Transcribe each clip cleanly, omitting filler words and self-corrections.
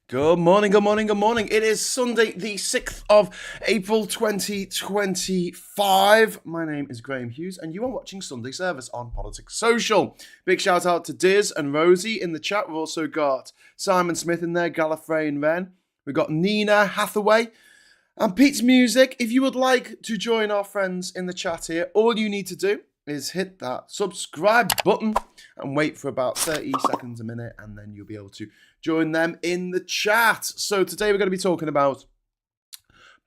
Good morning, good morning, good morning. It is Sunday, the 6th of April 2025. My name is Graham Hughes, and you are watching Sunday Service on Politics Social. Big shout out to Diz and Rosie in the chat. We've also got Simon Smith in there, Gallifrey and Ren. We've got Nina Hathaway and Pete's Music. If you would like to join our friends in the chat here, all you need to do is hit that subscribe button and wait for about 30 seconds a minute, and then you'll be able to join them in the chat. So today we're going to be talking about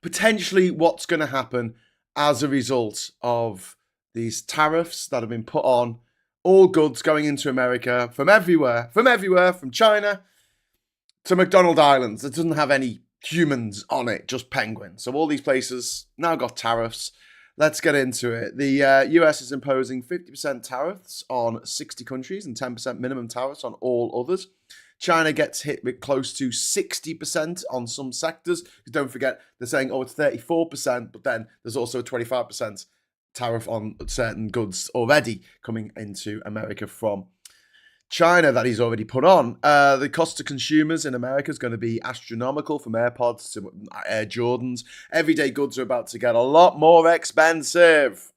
potentially what's going to happen as a result of these tariffs that have been put on all goods going into America from everywhere, from China to McDonald Islands that doesn't have any humans on it, just penguins. So all these places now got tariffs. Let's get into it. The US is imposing 50% tariffs on 60 countries and 10% minimum tariffs on all others. China gets hit with close to 60% on some sectors. Don't forget, they're saying, it's 34%, but then there's also a 25% tariff on certain goods already coming into America from China that he's already put on. The cost to consumers in America is going to be astronomical, from AirPods to Air Jordans. Everyday goods are about to get a lot more expensive.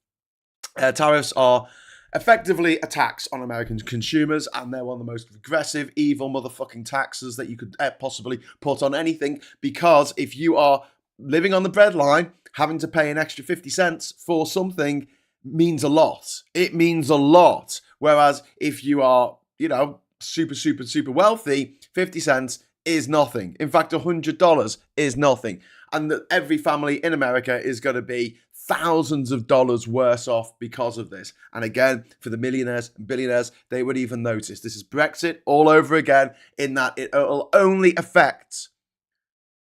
Tariffs are effectively a tax on American consumers, and they're one of the most aggressive, evil motherfucking taxes that you could possibly put on anything, because if you are living on the breadline, having to pay an extra 50 cents for something means a lot. It means a lot. Whereas if you are super wealthy, 50 cents is nothing. In fact, $100 is nothing. And that every family in America is going to be thousands of dollars worse off because of this. And again, for the millionaires and billionaires, they would even notice. This is Brexit all over again, in that it will only affect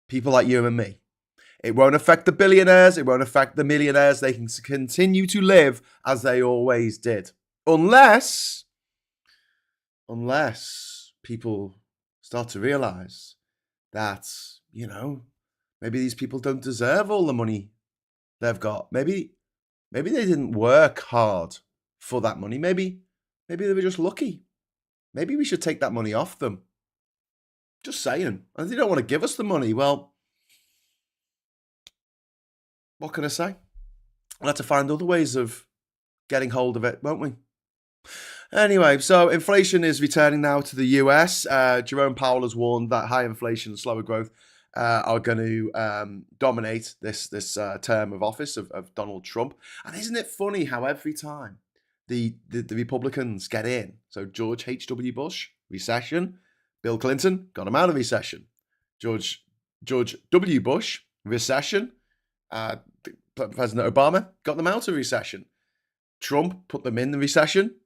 people like you and me. It won't affect the billionaires. It won't affect the millionaires. They can continue to live as they always did. Unless people start to realize that, maybe these people don't deserve all the money they've got. Maybe they didn't work hard for that money. Maybe they were just lucky. Maybe we should take that money off them. Just saying. And if they don't want to give us the money, well, what can I say? We'll have to find other ways of getting hold of it, won't we? Anyway, so inflation is returning now to the US. Jerome Powell has warned that high inflation and slower growth are going to dominate this term of office of Donald Trump. And isn't it funny how every time the Republicans get in, so George H.W. Bush, recession, Bill Clinton got him out of recession, George W. Bush, recession, President Obama got them out of recession, Trump put them in the recession,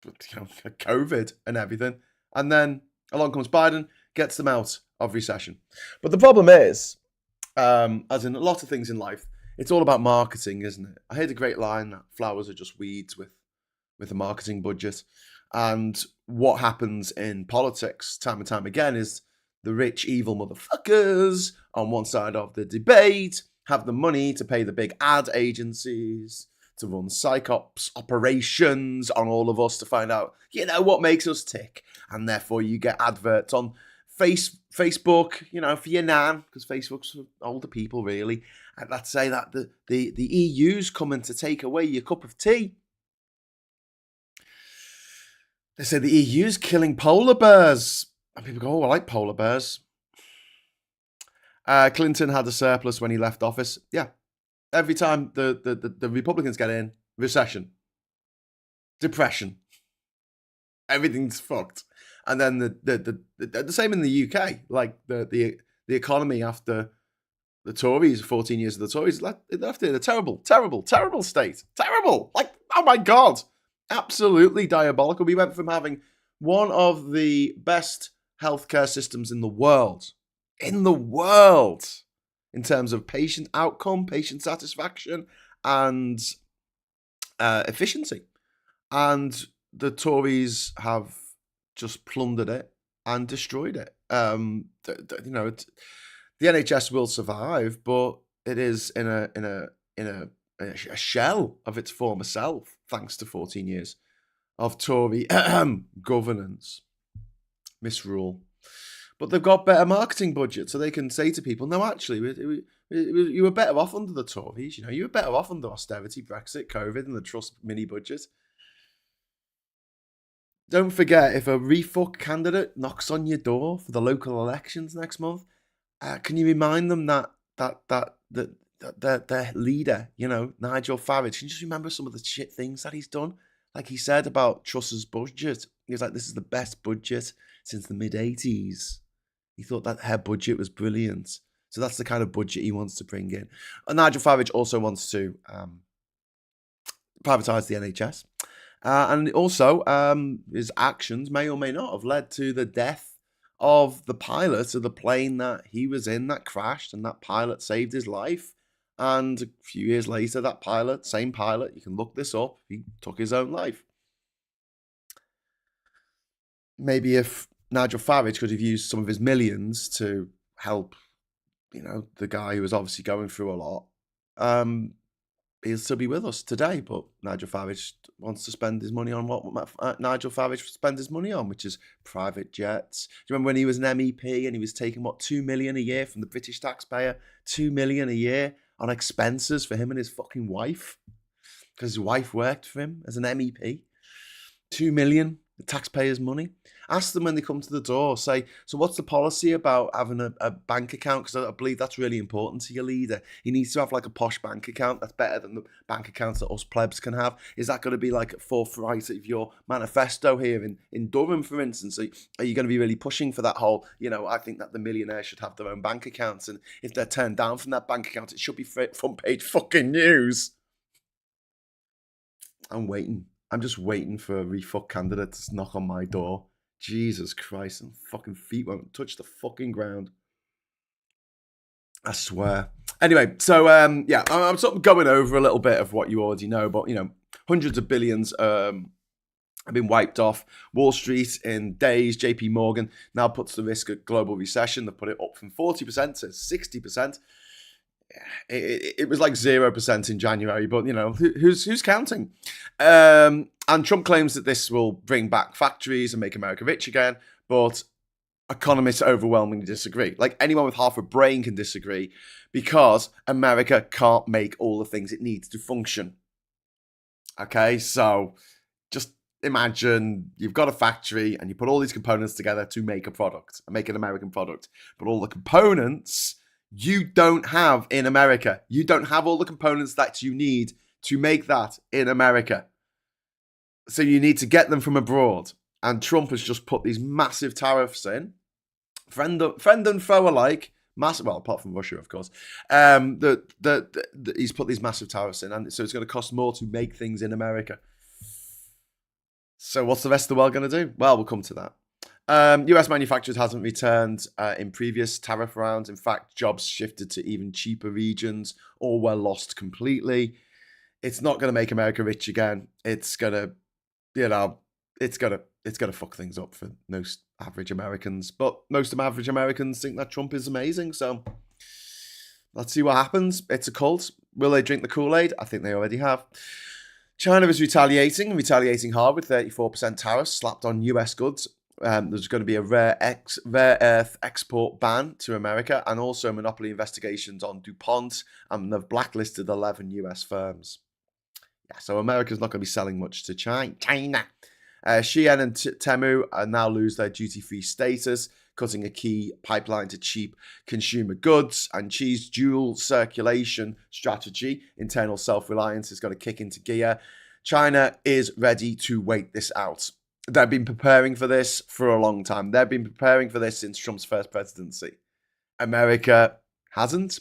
COVID and everything, and then along comes Biden, gets them out of recession. But the problem is, as in a lot of things in life, it's all about marketing, isn't it? I heard a great line that flowers are just weeds with a marketing budget. And what happens in politics time and time again is the rich, evil motherfuckers on one side of the debate have the money to pay the big ad agencies to run psyops operations on all of us to find out, what makes us tick. And therefore you get adverts on Facebook, for your nan, because Facebook's for older people, really. And let's say that the EU's coming to take away your cup of tea. They say the EU's killing polar bears. And people go, I like polar bears. Clinton had a surplus when he left office. Yeah. Every time the Republicans get in, recession, depression, everything's fucked. And then the same in the UK, like the economy after the Tories, 14 years of the Tories, left in a terrible state. Terrible. Like, oh my God. Absolutely diabolical. We went from having one of the best healthcare systems in the world, in terms of patient outcome, patient satisfaction, and efficiency. And the Tories have just plundered it and destroyed it. The NHS will survive, but it is in a shell of its former self, thanks to 14 years of Tory governance, misrule. But they've got better marketing budget, so they can say to people, no, actually, you were better off under the Tories. You know, you were better off under austerity, Brexit, COVID, and the Trust mini budget. Don't forget, if a refuck candidate knocks on your door for the local elections next month, can you remind them that their leader, you know, Nigel Farage, can you just remember some of the shit things that he's done? Like he said about Truss's budget. He was like, this is the best budget since the mid-80s. He thought that her budget was brilliant. So that's the kind of budget he wants to bring in. And Nigel Farage also wants to privatise the NHS. And also, his actions may or may not have led to the death of the pilot of the plane that he was in that crashed, and that pilot saved his life. And a few years later, that pilot, same pilot, you can look this up, he took his own life. Maybe if Nigel Farage could have used some of his millions to help, you know, the guy who was obviously going through a lot, he'll still be with us today. But Nigel Farage wants to spend his money on what Nigel Farage spends his money on, which is private jets. Do you remember when he was an MEP and he was taking, what, $2 million a year from the British taxpayer? $2 million a year on expenses for him and his fucking wife, because his wife worked for him as an MEP. $2 million, the taxpayers' money. Ask them when they come to the door, say, so what's the policy about having a bank account? Because I believe that's really important to your leader. He needs to have like a posh bank account that's better than the bank accounts that us plebs can have. Is that going to be like forthright of your manifesto here in Durham, for instance? Are you going to be really pushing for that whole, you know, I think that the millionaires should have their own bank accounts, and if they're turned down from that bank account, it should be front page fucking news. I'm waiting. I'm just waiting for a refuck candidate to knock on my door. Jesus Christ, and fucking feet won't touch the fucking ground. I swear. Anyway, so yeah, I'm sort of going over a little bit of what you already know, but you know, hundreds of billions have been wiped off Wall Street in days. JP Morgan now puts the risk of global recession. They put it up from 40% to 60%. It was like 0% in January, but you know, who's counting? And Trump claims that this will bring back factories and make America rich again, but economists overwhelmingly disagree. Like anyone with half a brain can disagree, because America can't make all the things it needs to function. Okay, so just imagine you've got a factory and you put all these components together to make a product, and make an American product, but all the components you don't have in America. You don't have all the components that you need to make that in America. So you need to get them from abroad. And Trump has just put these massive tariffs in. Friend and foe alike. Massive, well, apart from Russia, of course. He's put these massive tariffs in. And so it's going to cost more to make things in America. So what's the rest of the world going to do? Well, we'll come to that. US manufacturers hasn't returned in previous tariff rounds. In fact, jobs shifted to even cheaper regions or were lost completely. It's not going to make America rich again. It's going to, you know, it's going to fuck things up for most average Americans. But most of average Americans think that Trump is amazing. So let's see what happens. It's a cult. Will they drink the Kool-Aid? I think they already have. China is retaliating hard with 34% tariffs slapped on US goods. There's going to be a rare earth export ban to America, and also monopoly investigations on DuPont, and they've blacklisted 11 US firms. Yeah, so America's not going to be selling much to China. Shein and Temu now lose their duty-free status, cutting a key pipeline to cheap consumer goods. And Xi's dual circulation strategy, internal self-reliance, is going to kick into gear. China is ready to wait this out. They've been preparing for this for a long time. They've been preparing for this since Trump's first presidency. America hasn't.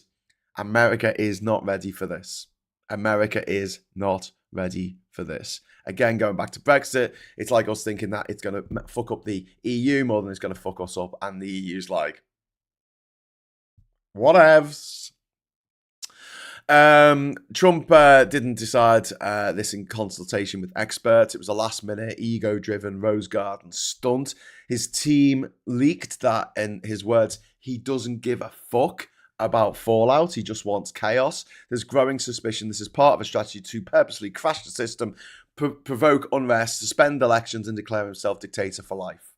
America is not ready for this. America is not ready for this. Again, going back to Brexit, it's like us thinking that it's going to fuck up the EU more than it's going to fuck us up. And the EU's like, whatevs. Trump didn't decide this in consultation with experts. It was a last-minute, ego-driven rose garden stunt. His team leaked that, in his words, he doesn't give a fuck about fallout. He just wants chaos. There's growing suspicion this is part of a strategy to purposely crash the system, provoke unrest, suspend elections, and declare himself dictator for life.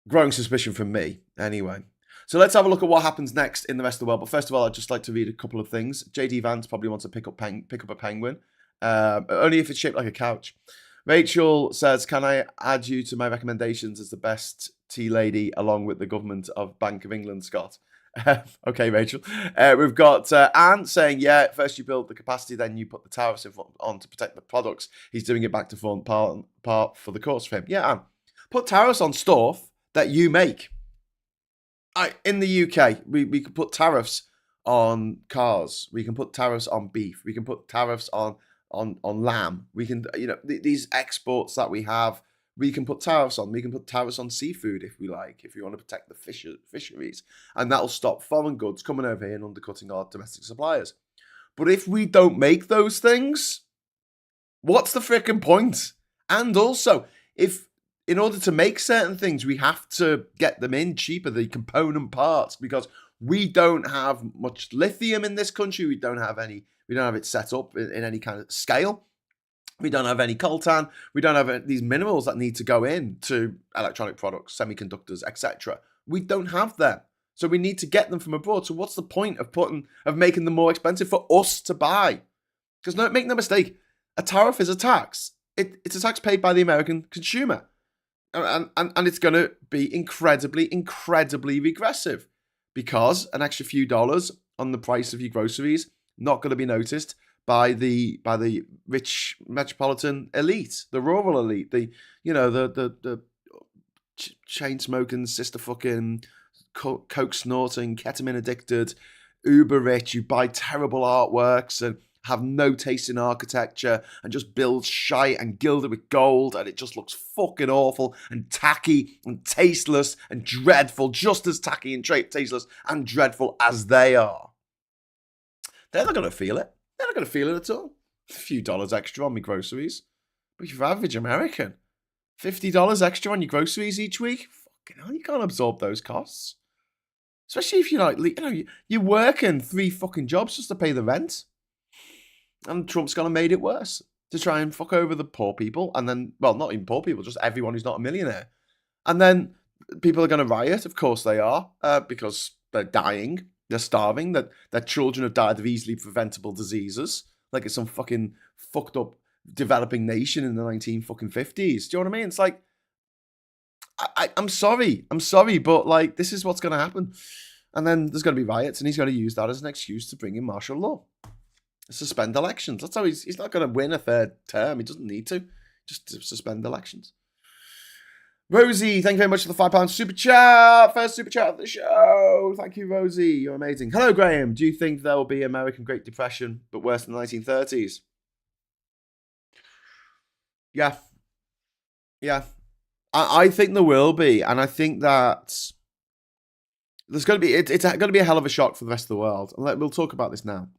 growing suspicion from me, anyway. So let's have a look at what happens next in the rest of the world. But first of all, I'd just like to read a couple of things. JD Vance probably wants to pick up a penguin, only if it's shaped like a couch. Rachel says, can I add you to my recommendations as the best tea lady along with the government of Bank of England, Scott? Okay, Rachel. We've got Anne saying, yeah, first you build the capacity, then you put the tariffs on to protect the products. He's doing it back to front part for the course for him. Yeah, Anne. Put tariffs on stuff that you make. In the UK, we could put tariffs on cars. We can put tariffs on beef. We can put tariffs on lamb. We can, these exports that we have, we can put tariffs on. We can put tariffs on seafood if we like, if we want to protect the fisheries. And that'll stop foreign goods coming over here and undercutting our domestic suppliers. But if we don't make those things, what's the frickin' point? And also, in order to make certain things, we have to get them in cheaper, the component parts, because we don't have much lithium in this country. We don't have it set up in any kind of scale. We don't have any coltan. We don't have these minerals that need to go into electronic products, semiconductors, etc. We don't have them. So we need to get them from abroad. So what's the point of making them more expensive for us to buy? Because make no mistake, a tariff is a tax. It's a tax paid by the American consumer. And it's going to be incredibly, incredibly regressive, because an extra few dollars on the price of your groceries not going to be noticed by the rich metropolitan elite, the rural elite, the chain smoking, sister fucking, coke snorting, ketamine addicted, uber rich, you buy terrible artworks and have no taste in architecture and just build shite and gild it with gold, and it just looks fucking awful and tacky and tasteless and dreadful, just as tacky and tasteless and dreadful as they are. They're not going to feel it. They're not going to feel it at all. A few dollars extra on my groceries. But if you're average American, $50 extra on your groceries each week, fucking hell, you can't absorb those costs. Especially if you're working 3 fucking jobs just to pay the rent. And Trump's gonna made it worse to try and fuck over the poor people, and then, well, not even poor people, just everyone who's not a millionaire. And then people are gonna riot. Of course they are, because they're dying, they're starving, that their children have died of easily preventable diseases, like it's some fucking fucked up developing nation in the 1950s. Do you know what I mean? It's like, I'm sorry, but like, this is what's gonna happen. And then there's gonna be riots, and he's gonna use that as an excuse to bring in martial law. Suspend elections. That's how he's not going to win a 3rd term. He doesn't need to. Just to suspend elections. Rosie, thank you very much for the £5 super chat. First super chat of the show. Thank you, Rosie. You're amazing. Hello, Graham. Do you think there will be American Great Depression, but worse than the 1930s? Yeah. I think there will be, and I think that there's going to be. It's going to be a hell of a shock for the rest of the world. And we'll talk about this now.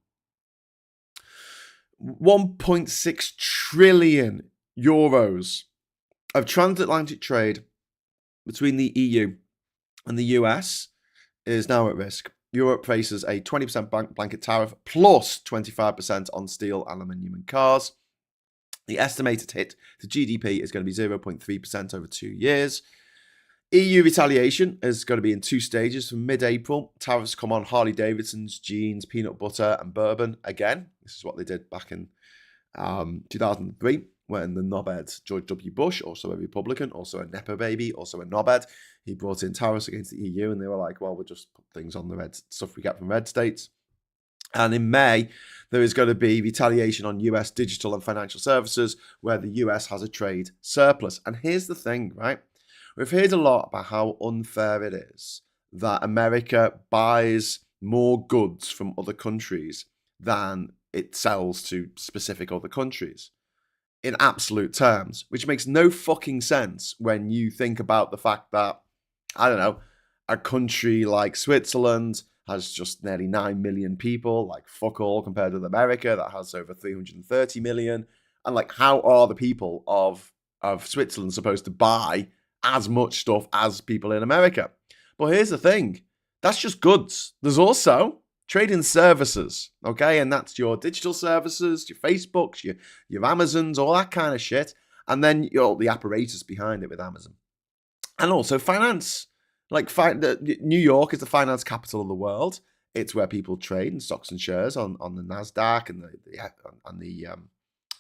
1.6 trillion euros of transatlantic trade between the EU and the US is now at risk. Europe faces a 20% blanket tariff plus 25% on steel, aluminium and cars. The estimated hit to GDP is going to be 0.3% over 2 years. EU retaliation is going to be in 2 stages from mid-April. Tariffs come on Harley Davidsons, jeans, peanut butter and bourbon again. This is what they did back in 2003 when the knobhead George W. Bush, also a Republican, also a Nepo baby, also a knobhead, he brought in tariffs against the EU, and they were like, well, we'll just put things on the red stuff we get from red states. And in May, there is going to be retaliation on US digital and financial services where the US has a trade surplus. And here's the thing, right? We've heard a lot about how unfair it is that America buys more goods from other countries than it sells to specific other countries in absolute terms, which makes no fucking sense when you think about the fact that, I don't know, a country like Switzerland has just nearly 9 million people, like fuck all compared with America that has over 330 million. And like, how are the people of Switzerland supposed to buy as much stuff as people in America? But here's the thing, that's just goods. There's also trading services, okay? And that's your digital services, your Facebooks, your Amazons, all that kind of shit. And then the apparatus behind it with Amazon. and also finance. Like New York is the finance capital of the world. It's where people trade in stocks and shares on the Nasdaq and the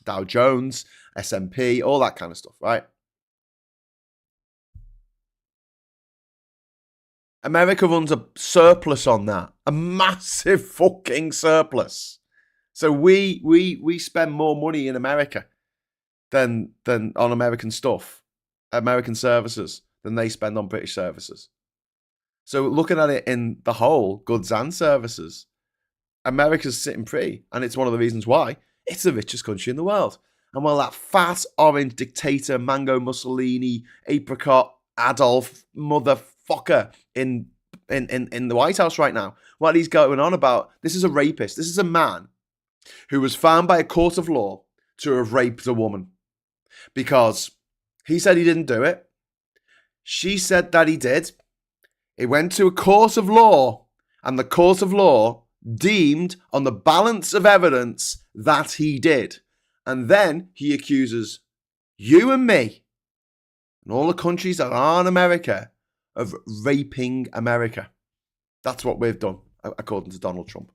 Dow Jones, S&P, all that kind of stuff, right? America runs a surplus on that, a massive fucking surplus. So we spend more money in America than on American stuff, American services, than they spend on British services. So looking at it in the whole, goods and services, America's sitting pretty, and it's one of the reasons why it's the richest country in the world. And while that fat orange dictator, Mango Mussolini, apricot Adolf motherfucker in the White House right now, while he's going on about this is a rapist, this is a man who was found by a court of law to have raped a woman because he said he didn't do it. She said that he did. It went to a court of law, and the court of law deemed on the balance of evidence that he did. And then he accuses you and me and all the countries that aren't America of raping America. That's what we've done, according to Donald Trump.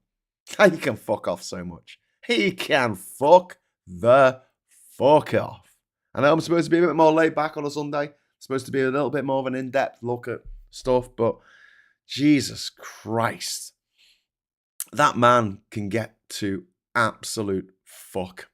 He can fuck off so much. He can fuck the fuck off. I know I'm supposed to be a bit more laid back on a Sunday. Supposed to be a little bit more of an in-depth look at stuff, but Jesus Christ. That man can get to absolute fuck.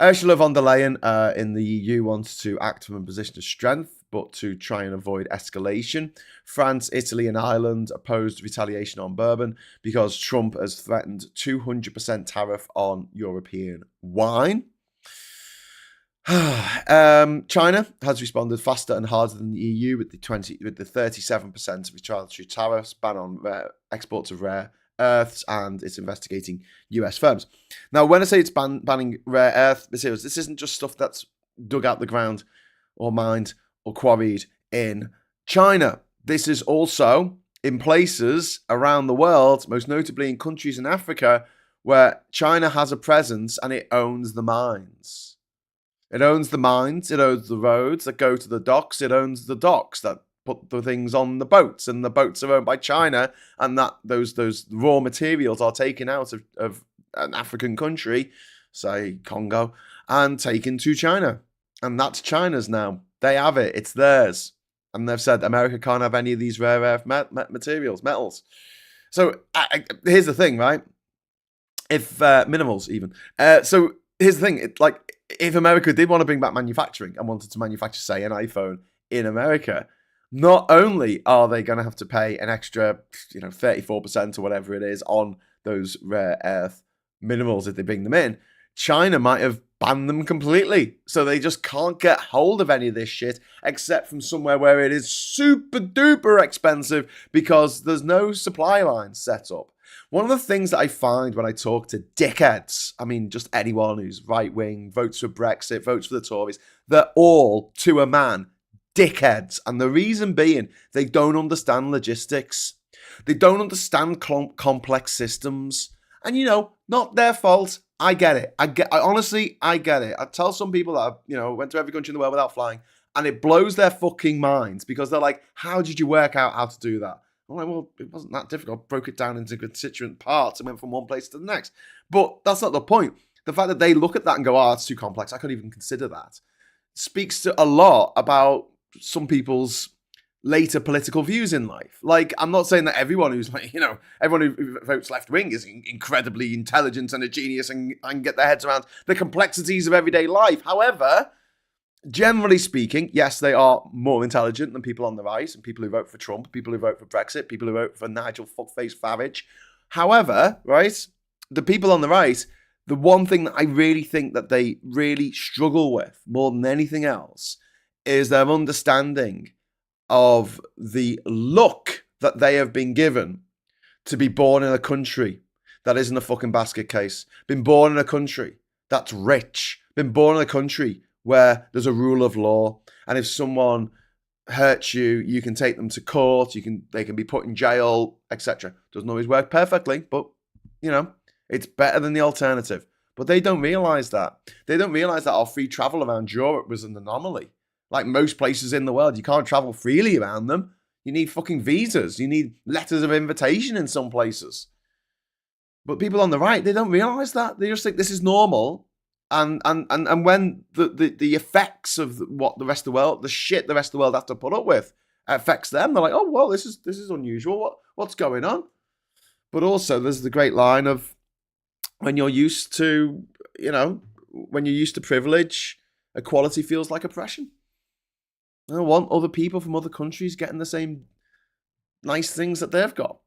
Ursula von der Leyen in the EU wants to act from a position of strength, but to try and avoid escalation. France, Italy, and Ireland opposed retaliation on bourbon because Trump has threatened 200% tariff on European wine. China has responded faster and harder than the EU with the 37% retaliatory tariffs, ban on exports of rare earths, and it's investigating US firms. Now, when I say it's banning rare earth materials, this isn't just stuff that's dug out the ground or mined or quarried in China. This is also in places around the world, most notably in countries in Africa, where China has a presence and it owns the mines. It owns the mines, it owns the roads that go to the docks, it owns the docks that put the things on the boats, and the boats are owned by China, and that those raw materials are taken out of an African country, say Congo, and taken to China. And that's China's now. They have it, it's theirs. And they've said America can't have any of these rare earth materials, metals. So here's the thing, right? If minerals even. So here's the thing, if America did want to bring back manufacturing and wanted to manufacture, say, an iPhone in America, not only are they going to have to pay an extra, 34% or whatever it is on those rare earth minerals if they bring them in, China might have banned them completely. So they just can't get hold of any of this shit except from somewhere where it is super duper expensive because there's no supply lines set up. One of the things that I find when I talk to dickheads, I mean, just anyone who's right-wing, votes for Brexit, votes for the Tories, they're all, to a man, dickheads. And the reason being, they don't understand logistics. They don't understand complex systems. And, not their fault. I get it. Honestly, I get it. I tell some people that, went to every country in the world without flying, and it blows their fucking minds because they're like, how did you work out how to do that? I'm like, well, it wasn't that difficult. I broke it down into constituent parts and went from one place to the next. But that's not the point. The fact that they look at that and go, it's too complex, I couldn't even consider that, speaks to a lot about some people's later political views in life. Like, I'm not saying that everyone who's everyone who votes left-wing is incredibly intelligent and a genius and get their heads around the complexities of everyday life. However, generally speaking, yes, they are more intelligent than people on the right and people who vote for Trump, people who vote for Brexit, people who vote for Nigel fuckface Farage. However, right, the people on the right, the one thing that I really think that they really struggle with more than anything else is their understanding of the luck that they have been given to be born in a country that isn't a fucking basket case, been born in a country that's rich, been born in a country where there's a rule of law, and if someone hurts you, you can take them to court, they can be put in jail, etc. Doesn't always work perfectly, but it's better than the alternative. But they don't realise that. They don't realise that our free travel around Europe was an anomaly. Like most places in the world, you can't travel freely around them. You need fucking visas. You need letters of invitation in some places. But people on the right, they don't realise that. They just think this is normal. And when the effects of what the rest of the world, the shit the rest of the world have to put up with, affects them, they're like, oh, well, this is unusual. What's going on? But also, there's the great line of when you're used to, when you're used to privilege, equality feels like oppression. I don't want other people from other countries getting the same nice things that they've got.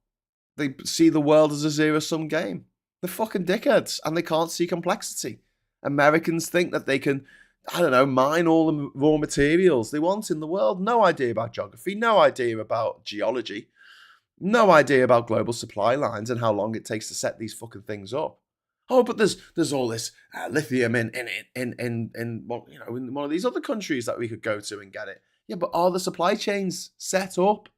They see the world as a zero-sum game. They're fucking dickheads, and they can't see complexity. Americans think that they can, mine all the raw materials they want in the world. No idea about geography, no idea about geology, no idea about global supply lines and how long it takes to set these fucking things up. Oh, but there's all this lithium in one of these other countries that we could go to and get it. Yeah, but are the supply chains set up?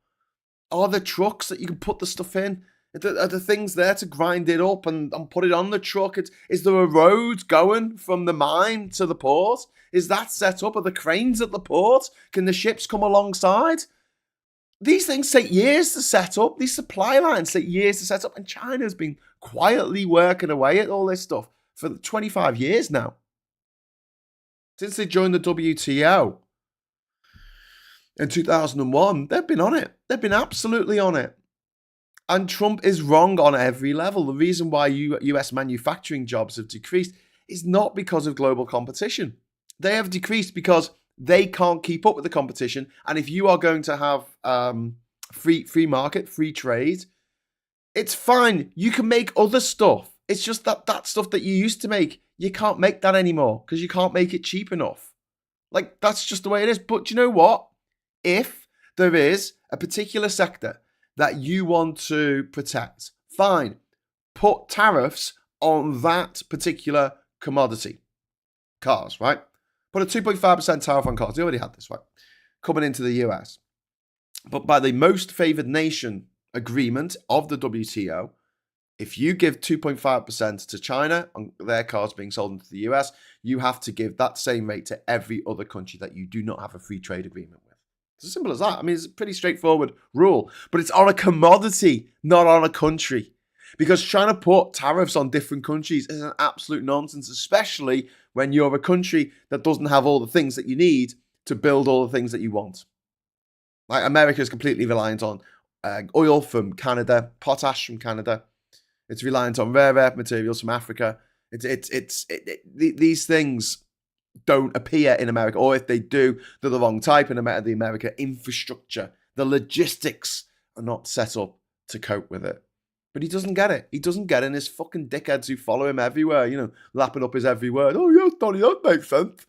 Are there trucks that you can put the stuff in? Are the things there to grind it up and put it on the truck? Is there a road going from the mine to the port? Is that set up? Are the cranes at the port? Can the ships come alongside? These things take years to set up. These supply lines take years to set up. And China's been quietly working away at all this stuff for 25 years now. Since they joined the WTO in 2001, they've been on it. They've been absolutely on it. And Trump is wrong on every level. The reason why US manufacturing jobs have decreased is not because of global competition. They have decreased because they can't keep up with the competition. And if you are going to have free market, free trade, it's fine. You can make other stuff. It's just that stuff that you used to make, you can't make that anymore because you can't make it cheap enough. Like, that's just the way it is. But you know what? If there is a particular sector that you want to protect, fine. Put tariffs on that particular commodity. Cars, right? Put a 2.5% tariff on cars. They already had this, right? Coming into the US. But by the most favoured nation agreement of the WTO, if you give 2.5% to China on their cars being sold into the US, you have to give that same rate to every other country that you do not have a free trade agreement with. It's as simple as that. I mean, it's a pretty straightforward rule, but it's on a commodity, not on a country. Because trying to put tariffs on different countries is an absolute nonsense, especially when you're a country that doesn't have all the things that you need to build all the things that you want. Like, America is completely reliant on oil from Canada, potash from Canada. It's reliant on rare earth materials from Africa. These things don't appear in America, or if they do, they're the wrong type in the American infrastructure. The logistics are not set up to cope with it. But he doesn't get it. He doesn't get it, and his fucking dickheads who follow him everywhere, lapping up his every word. Oh, yeah, Donnie, that makes sense.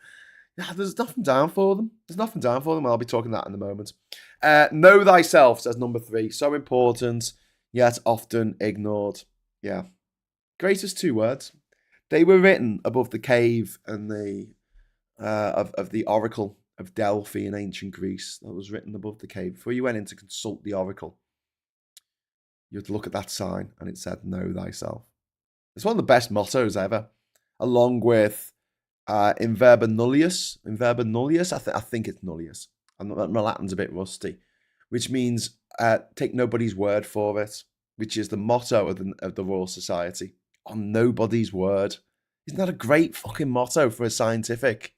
Yeah, there's nothing down for them. I'll be talking that in a moment. Know thyself, says number 3. So important, yet often ignored. Yeah. Greatest 2 words. They were written above the cave and the of the Oracle of Delphi in ancient Greece. That was written above the cave. Before you went in to consult the Oracle, you had to look at that sign and it said, know thyself. It's one of the best mottos ever, along with in verba nullius. In verba nullius, I think it's nullius. My Latin's a bit rusty, which means take nobody's word for it, which is the motto of the Royal Society. On nobody's word. Isn't that a great fucking motto for a scientific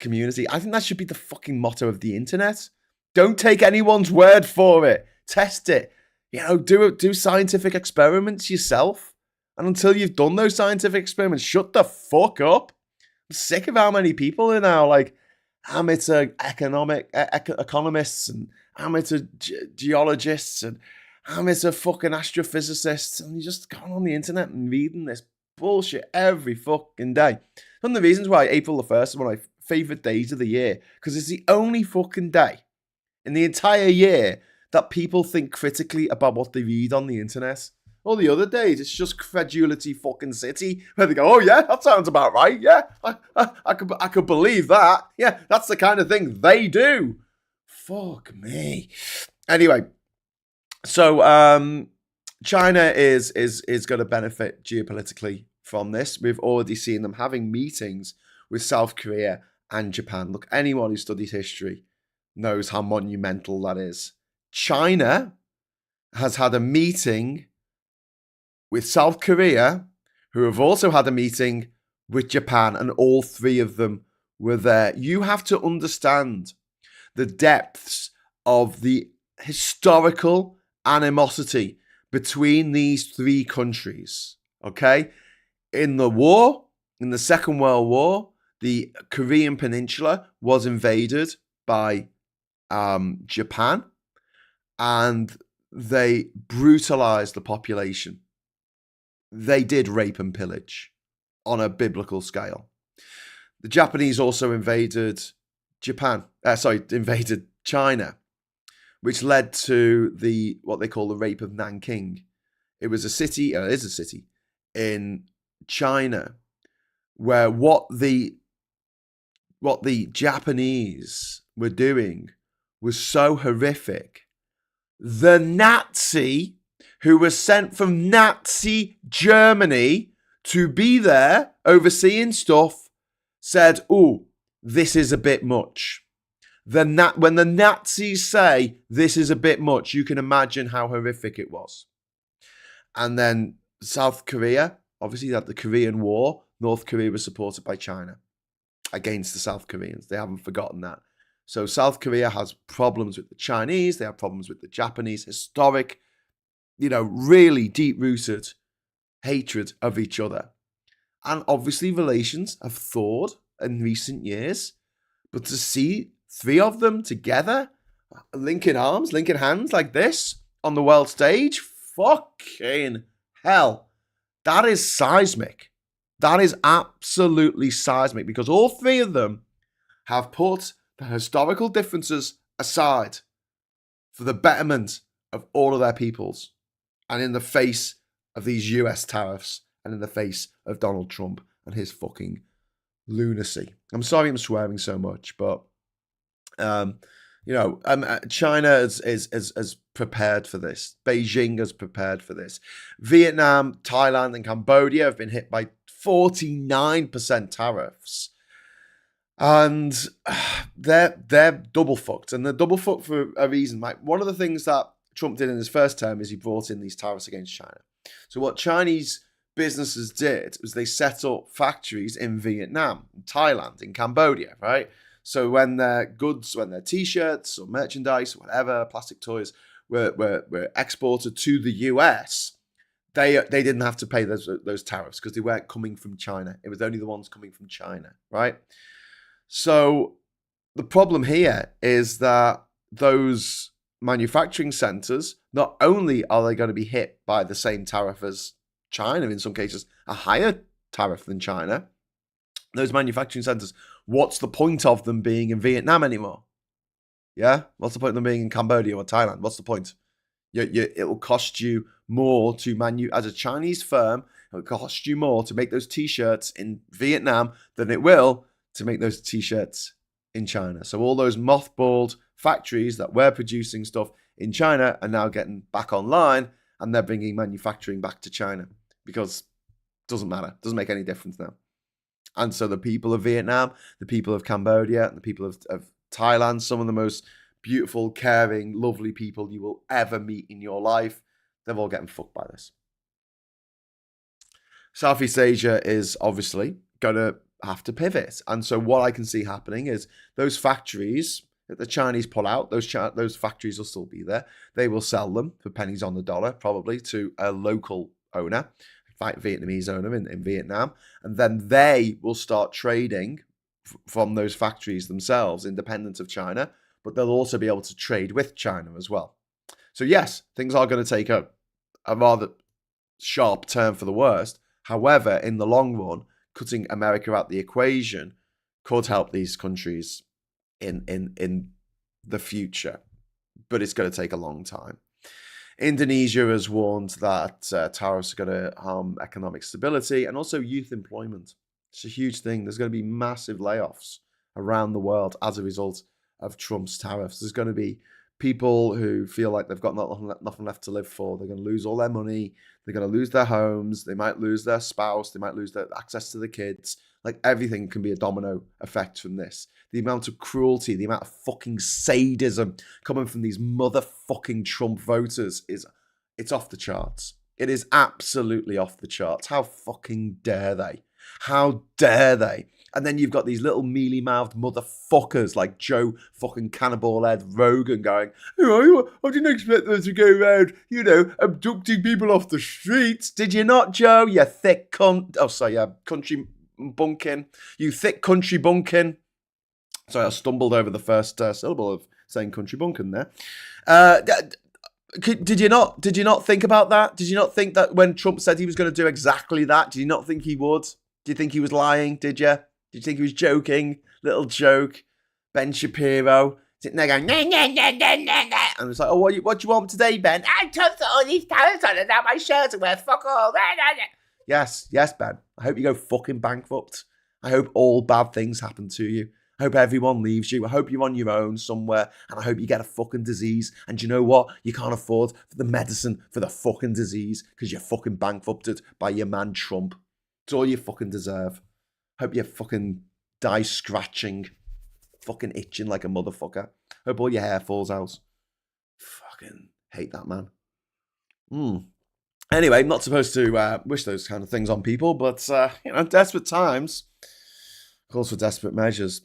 community? I think that should be the fucking motto of the internet. Don't take anyone's word for it. Test it. Do scientific experiments yourself. And until you've done those scientific experiments, shut the fuck up. I'm sick of how many people are now like amateur economists and amateur geologists and amateur fucking astrophysicists, and you're just going on the internet and reading this bullshit every fucking day. One of the reasons why April the 1st is one of my favourite days of the year, because it's the only fucking day in the entire year that people think critically about what they read on the internet. All the other days, it's just credulity fucking city, where they go, oh yeah, that sounds about right, yeah, I could believe that, yeah, that's the kind of thing they do. Fuck me. Anyway, so China is going to benefit geopolitically from this. We've already seen them having meetings with South Korea and Japan. Look, anyone who studies history knows how monumental that is. China has had a meeting with South Korea, who have also had a meeting with Japan, and all three of them were there. You have to understand the depths of the historical animosity between these three countries, okay? In the Second World War, the Korean Peninsula was invaded by Japan, and they brutalized the population. They did rape and pillage on a biblical scale. The Japanese also invaded invaded China, which led to what they call the rape of Nanking. It is a city in China where what the Japanese were doing was so horrific. The Nazi who was sent from Nazi Germany to be there overseeing stuff said, "Oh, this is a bit much." When the Nazis say this is a bit much, you can imagine how horrific it was. And then South Korea, obviously, had the Korean War. North Korea was supported by China against the South Koreans. They haven't forgotten that. So South Korea has problems with the Chinese. They have problems with the Japanese. Historic, really deep-rooted hatred of each other. And obviously relations have thawed in recent years. But to see three of them together, linking arms, linking hands like this on the world stage, fucking hell. That is seismic. That is absolutely seismic, because all three of them have put the historical differences aside for the betterment of all of their peoples, and in the face of these US tariffs, and in the face of Donald Trump and his fucking lunacy. I'm sorry I'm swearing so much, but China is prepared for this. Beijing has prepared for this. Vietnam, Thailand, and Cambodia have been hit by 49% tariffs. And they're double fucked. And they're double fucked for a reason. Like, one of the things that Trump did in his first term is he brought in these tariffs against China. So what Chinese businesses did was they set up factories in Vietnam, in Thailand, in Cambodia, right? So when their goods, when their t-shirts or merchandise, or whatever, plastic toys were exported to the US, they didn't have to pay those tariffs because they weren't coming from China. It was only the ones coming from China, right? So the problem here is that those manufacturing centers, not only are they going to be hit by the same tariff as China, in some cases a higher tariff than China, those manufacturing centers, what's the point of them being in Vietnam anymore? Yeah? What's the point of them being in Cambodia or Thailand? What's the point? It will cost you more as a Chinese firm, it will cost you more to make those t-shirts in Vietnam than it will to make those t-shirts in China. So all those mothballed factories that were producing stuff in China are now getting back online, and they're bringing manufacturing back to China because it doesn't matter. It doesn't make any difference now. And so the people of Vietnam, the people of Cambodia, and the people of Thailand, some of the most beautiful, caring, lovely people you will ever meet in your life, they're all getting fucked by this. Southeast Asia is obviously going to have to pivot. And so what I can see happening is those factories that the Chinese pull out, those factories will still be there. They will sell them for pennies on the dollar, probably, to a local owner, Vietnamese owner in Vietnam. And then they will start trading from those factories themselves, independent of China, but they'll also be able to trade with China as well. So yes, things are going to take a rather sharp turn for the worst. However, in the long run, cutting America out the equation could help these countries in the future, but it's going to take a long time. Indonesia has warned that tariffs are going to harm economic stability and also youth employment. It's a huge thing. There's going to be massive layoffs around the world as a result of Trump's tariffs. There's going to be people who feel like they've got nothing left to live for. They're going to lose all their money. They're going to lose their homes. They might lose their spouse. They might lose their access to the kids. Like, everything can be a domino effect from this. The amount of cruelty, the amount of fucking sadism coming from these motherfucking Trump voters it's off the charts. It is absolutely off the charts. How fucking dare they? How dare they? And then you've got these little mealy-mouthed motherfuckers like Joe fucking Cannibal Ed Rogan going, oh, I didn't expect them to go around, abducting people off the streets. Did you not, Joe? You thick cunt. Oh, sorry, country bunkin. You thick country bunkin. Sorry, I stumbled over the first syllable of saying country bunkin there. Did you not think about that? Did you not think that when Trump said he was going to do exactly that, did you not think he would? Did you think he was lying? Did you? Did you think he was joking? Little joke. Ben Shapiro sitting there going, nah, nah, nah, nah, nah, nah. And it's like, oh, what do you want today, Ben? I took all these tariffs on and now my shirts are worth fuck all. Nah, nah, nah. Yes, Ben. I hope you go fucking bankrupt. I hope all bad things happen to you. I hope everyone leaves you. I hope you're on your own somewhere. And I hope you get a fucking disease. And you know what? You can't afford the medicine for the fucking disease because you're fucking bankrupted by your man Trump. It's all you fucking deserve. Hope you fucking die scratching, fucking itching like a motherfucker. Hope all your hair falls out. Fucking hate that man. Anyway, not supposed to wish those kind of things on people, but, desperate times calls for desperate measures.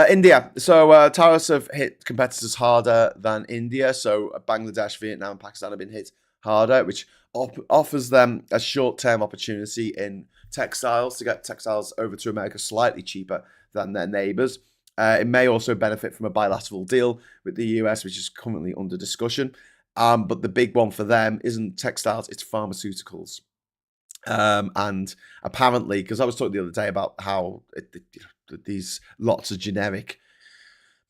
India. So tariffs have hit competitors harder than India. So Bangladesh, Vietnam, and Pakistan have been hit harder, which offers them a short-term opportunity in textiles to get textiles over to America slightly cheaper than their neighbours. It may also benefit from a bilateral deal with the US, which is currently under discussion. But the big one for them isn't textiles, it's pharmaceuticals. And apparently, because I was talking the other day about how these lots of generic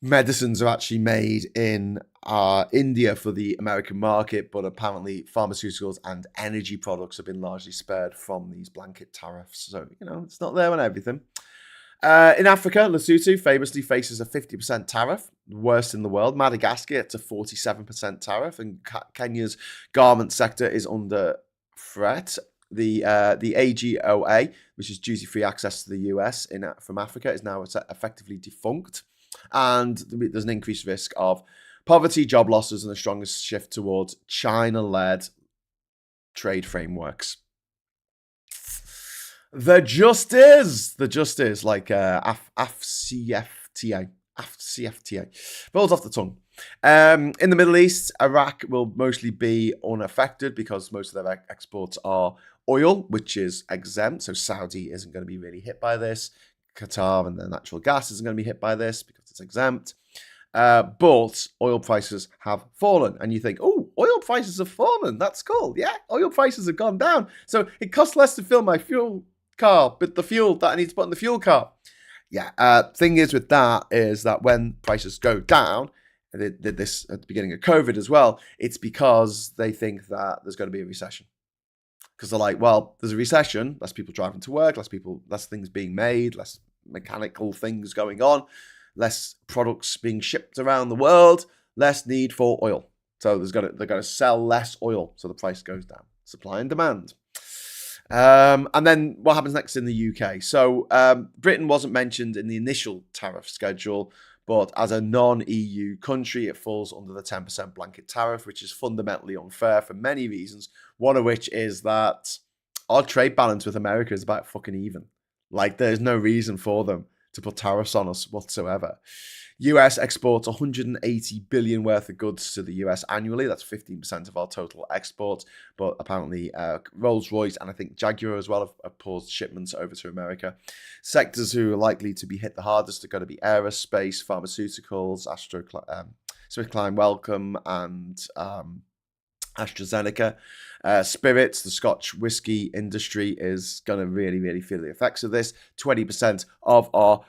medicines are actually made in India for the American market, but apparently pharmaceuticals and energy products have been largely spared from these blanket tariffs. So, it's not there on everything. In Africa, Lesotho famously faces a 50% tariff, worst in the world. Madagascar, it's a 47% tariff, and Kenya's garment sector is under threat. The AGOA, which is duty-free access to the US from Africa, is now effectively defunct. And there's an increased risk of poverty, job losses, and the strongest shift towards China-led trade frameworks. The justice, like AFCFTA, rolls off the tongue. In the Middle East, Iraq will mostly be unaffected because most of their exports are oil, which is exempt. So Saudi isn't going to be really hit by this. Qatar and their natural gas isn't going to be hit by this because it's exempt. But oil prices have fallen. And you think, oh, oil prices have fallen. That's cool. Yeah, oil prices have gone down. So it costs less to fill my fuel car with the fuel that I need to put in the fuel car. Yeah, thing is with that is that when prices go down, and they did this at the beginning of COVID as well, it's because they think that there's going to be a recession. Because they're like, well, there's a recession, less people driving to work, less things being made, less mechanical things going on, less products being shipped around the world, less need for oil. So they're going to sell less oil, so the price goes down. Supply and demand. And then what happens next in the UK? So Britain wasn't mentioned in the initial tariff schedule, but as a non-EU country, it falls under the 10% blanket tariff, which is fundamentally unfair for many reasons. One of which is that our trade balance with America is about fucking even. Like, there's no reason for them to put tariffs on us whatsoever. US exports 180 billion worth of goods to the US annually. That's 15% of our total exports. But apparently Rolls-Royce and I think Jaguar as well have paused shipments over to America. Sectors who are likely to be hit the hardest are going to be aerospace, pharmaceuticals, SmithKline Wellcome and AstraZeneca. Spirits, the Scotch whiskey industry is going to really, really feel the effects of this. 20% of our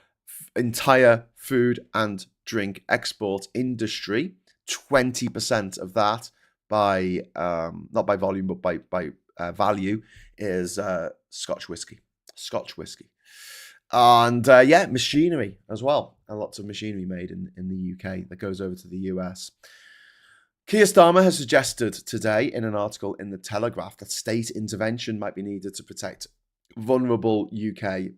entire food and drink export industry, 20% of that by not by volume but by value is Scotch whiskey, and machinery as well, and lots of machinery made in the UK that goes over to the US. Keir Starmer has suggested today in an article in the Telegraph that state intervention might be needed to protect vulnerable UK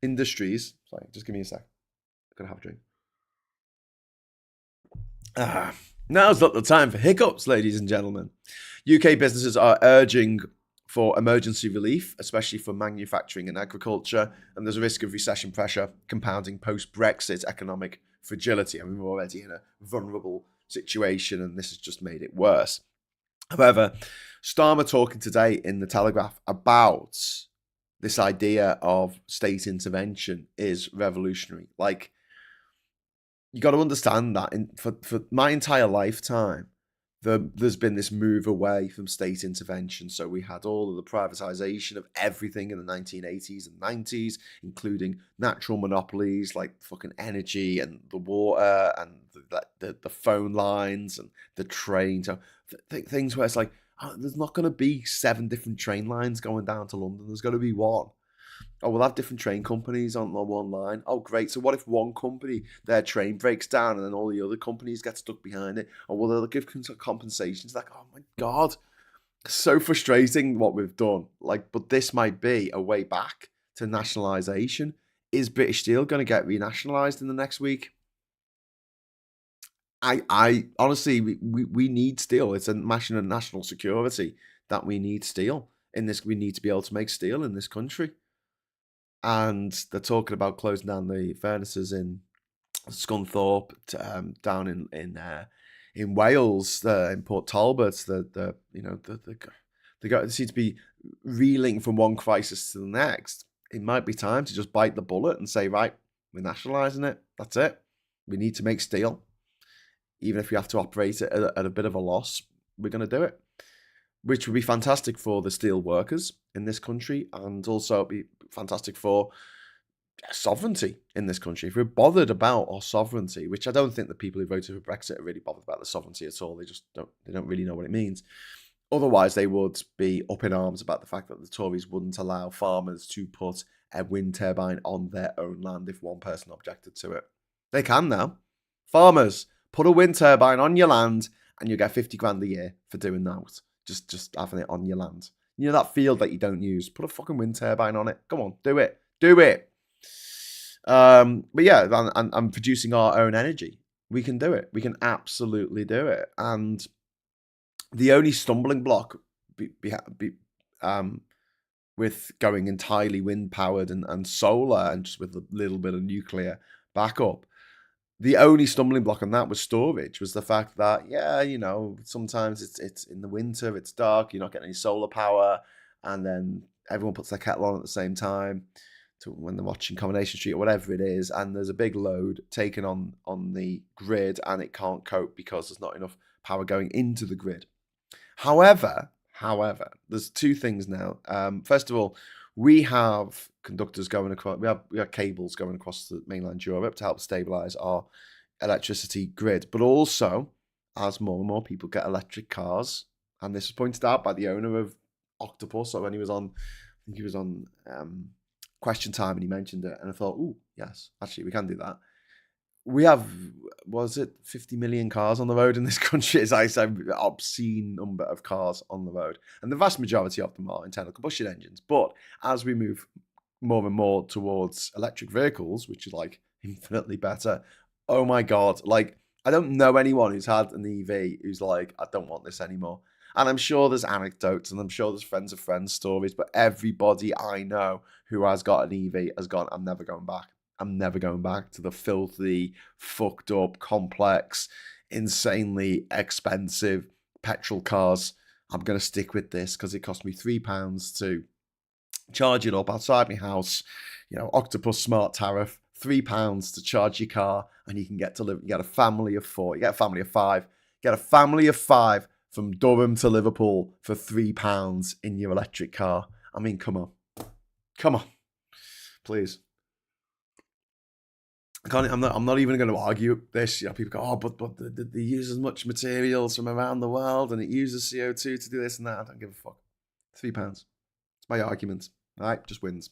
industries. Sorry, just give me a sec. I'm gonna have a drink. Now's not the time for hiccups, ladies and gentlemen. UK businesses are urging for emergency relief, especially for manufacturing and agriculture, and there's a risk of recession pressure compounding post-Brexit economic fragility. I mean, we're already in a vulnerable situation, and this has just made it worse. However, Starmer talking today in the Telegraph about this idea of state intervention is revolutionary. Like, you got to understand that for my entire lifetime, there's been this move away from state intervention. So we had all of the privatization of everything in the 1980s and 90s, including natural monopolies like fucking energy and the water and the phone lines and the trains. So things where it's like, oh, there's not going to be 7 different train lines going down to London. There's going to be one. Oh, we'll have different train companies on one line. Oh, great. So what if one company, their train breaks down and then all the other companies get stuck behind it? Or will they give compensations? Like, oh my God. So frustrating what we've done. Like, but this might be a way back to nationalisation. Is British Steel going to get renationalised in the next week? I honestly, we need steel. It's a matter of national security that we need steel. We need to be able to make steel in this country. And they're talking about closing down the furnaces in Scunthorpe, down in Wales, in Port Talbot. They seem to be reeling from one crisis to the next. It might be time to just bite the bullet and say, right, we're nationalising it. That's it. We need to make steel, even if we have to operate it at a bit of a loss. We're going to do it, which would be fantastic for the steel workers in this country, and also be fantastic for sovereignty in this country. If we're bothered about our sovereignty, which I don't think the people who voted for Brexit are really bothered about the sovereignty at all. They don't really know what it means. Otherwise, they would be up in arms about the fact that the Tories wouldn't allow farmers to put a wind turbine on their own land if one person objected to it. They can now. Farmers, put a wind turbine on your land and you get 50 grand a year for doing that. Just having it on your land. You know that field that you don't use? Put a fucking wind turbine on it. Come on, do it. Do it. But yeah, and producing our own energy. We can do it. We can absolutely do it. And the only stumbling block with going entirely wind-powered and solar and just with a little bit of nuclear backup, the only stumbling block on that was storage, was the fact that, yeah, sometimes it's in the winter, it's dark, you're not getting any solar power, and then everyone puts their kettle on at the same time when they're watching Coronation Street or whatever it is, and there's a big load taken on the grid, and it can't cope because there's not enough power going into the grid. However, there's 2 things now. First of all, we have conductors going across. We have cables going across the mainland Europe to help stabilize our electricity grid. But also, as more and more people get electric cars, and this was pointed out by the owner of Octopus, so when he was on, I think he was on Question Time, and he mentioned it, and I thought, oh yes, actually we can do that. We have, 50 million cars on the road in this country? It's like an obscene number of cars on the road. And the vast majority of them are internal combustion engines. But as we move more and more towards electric vehicles, which is like infinitely better, oh my God, like I don't know anyone who's had an EV who's like, I don't want this anymore. And I'm sure there's anecdotes and I'm sure there's friends of friends stories, but everybody I know who has got an EV has gone, I'm never going back. I'm never going back to the filthy, fucked up, complex, insanely expensive petrol cars. I'm going to stick with this because it cost me £3 to charge it up outside my house. Octopus Smart Tariff, £3 to charge your car, and you can get a family of 4. You get a family of 5. Get a family of 5 from Durham to Liverpool for £3 in your electric car. I mean, come on, please. I'm not even going to argue this. People go, oh, but they use as much materials from around the world, and it uses CO2 to do this and that. I don't give a fuck. £3. It's my argument. All right, just wins.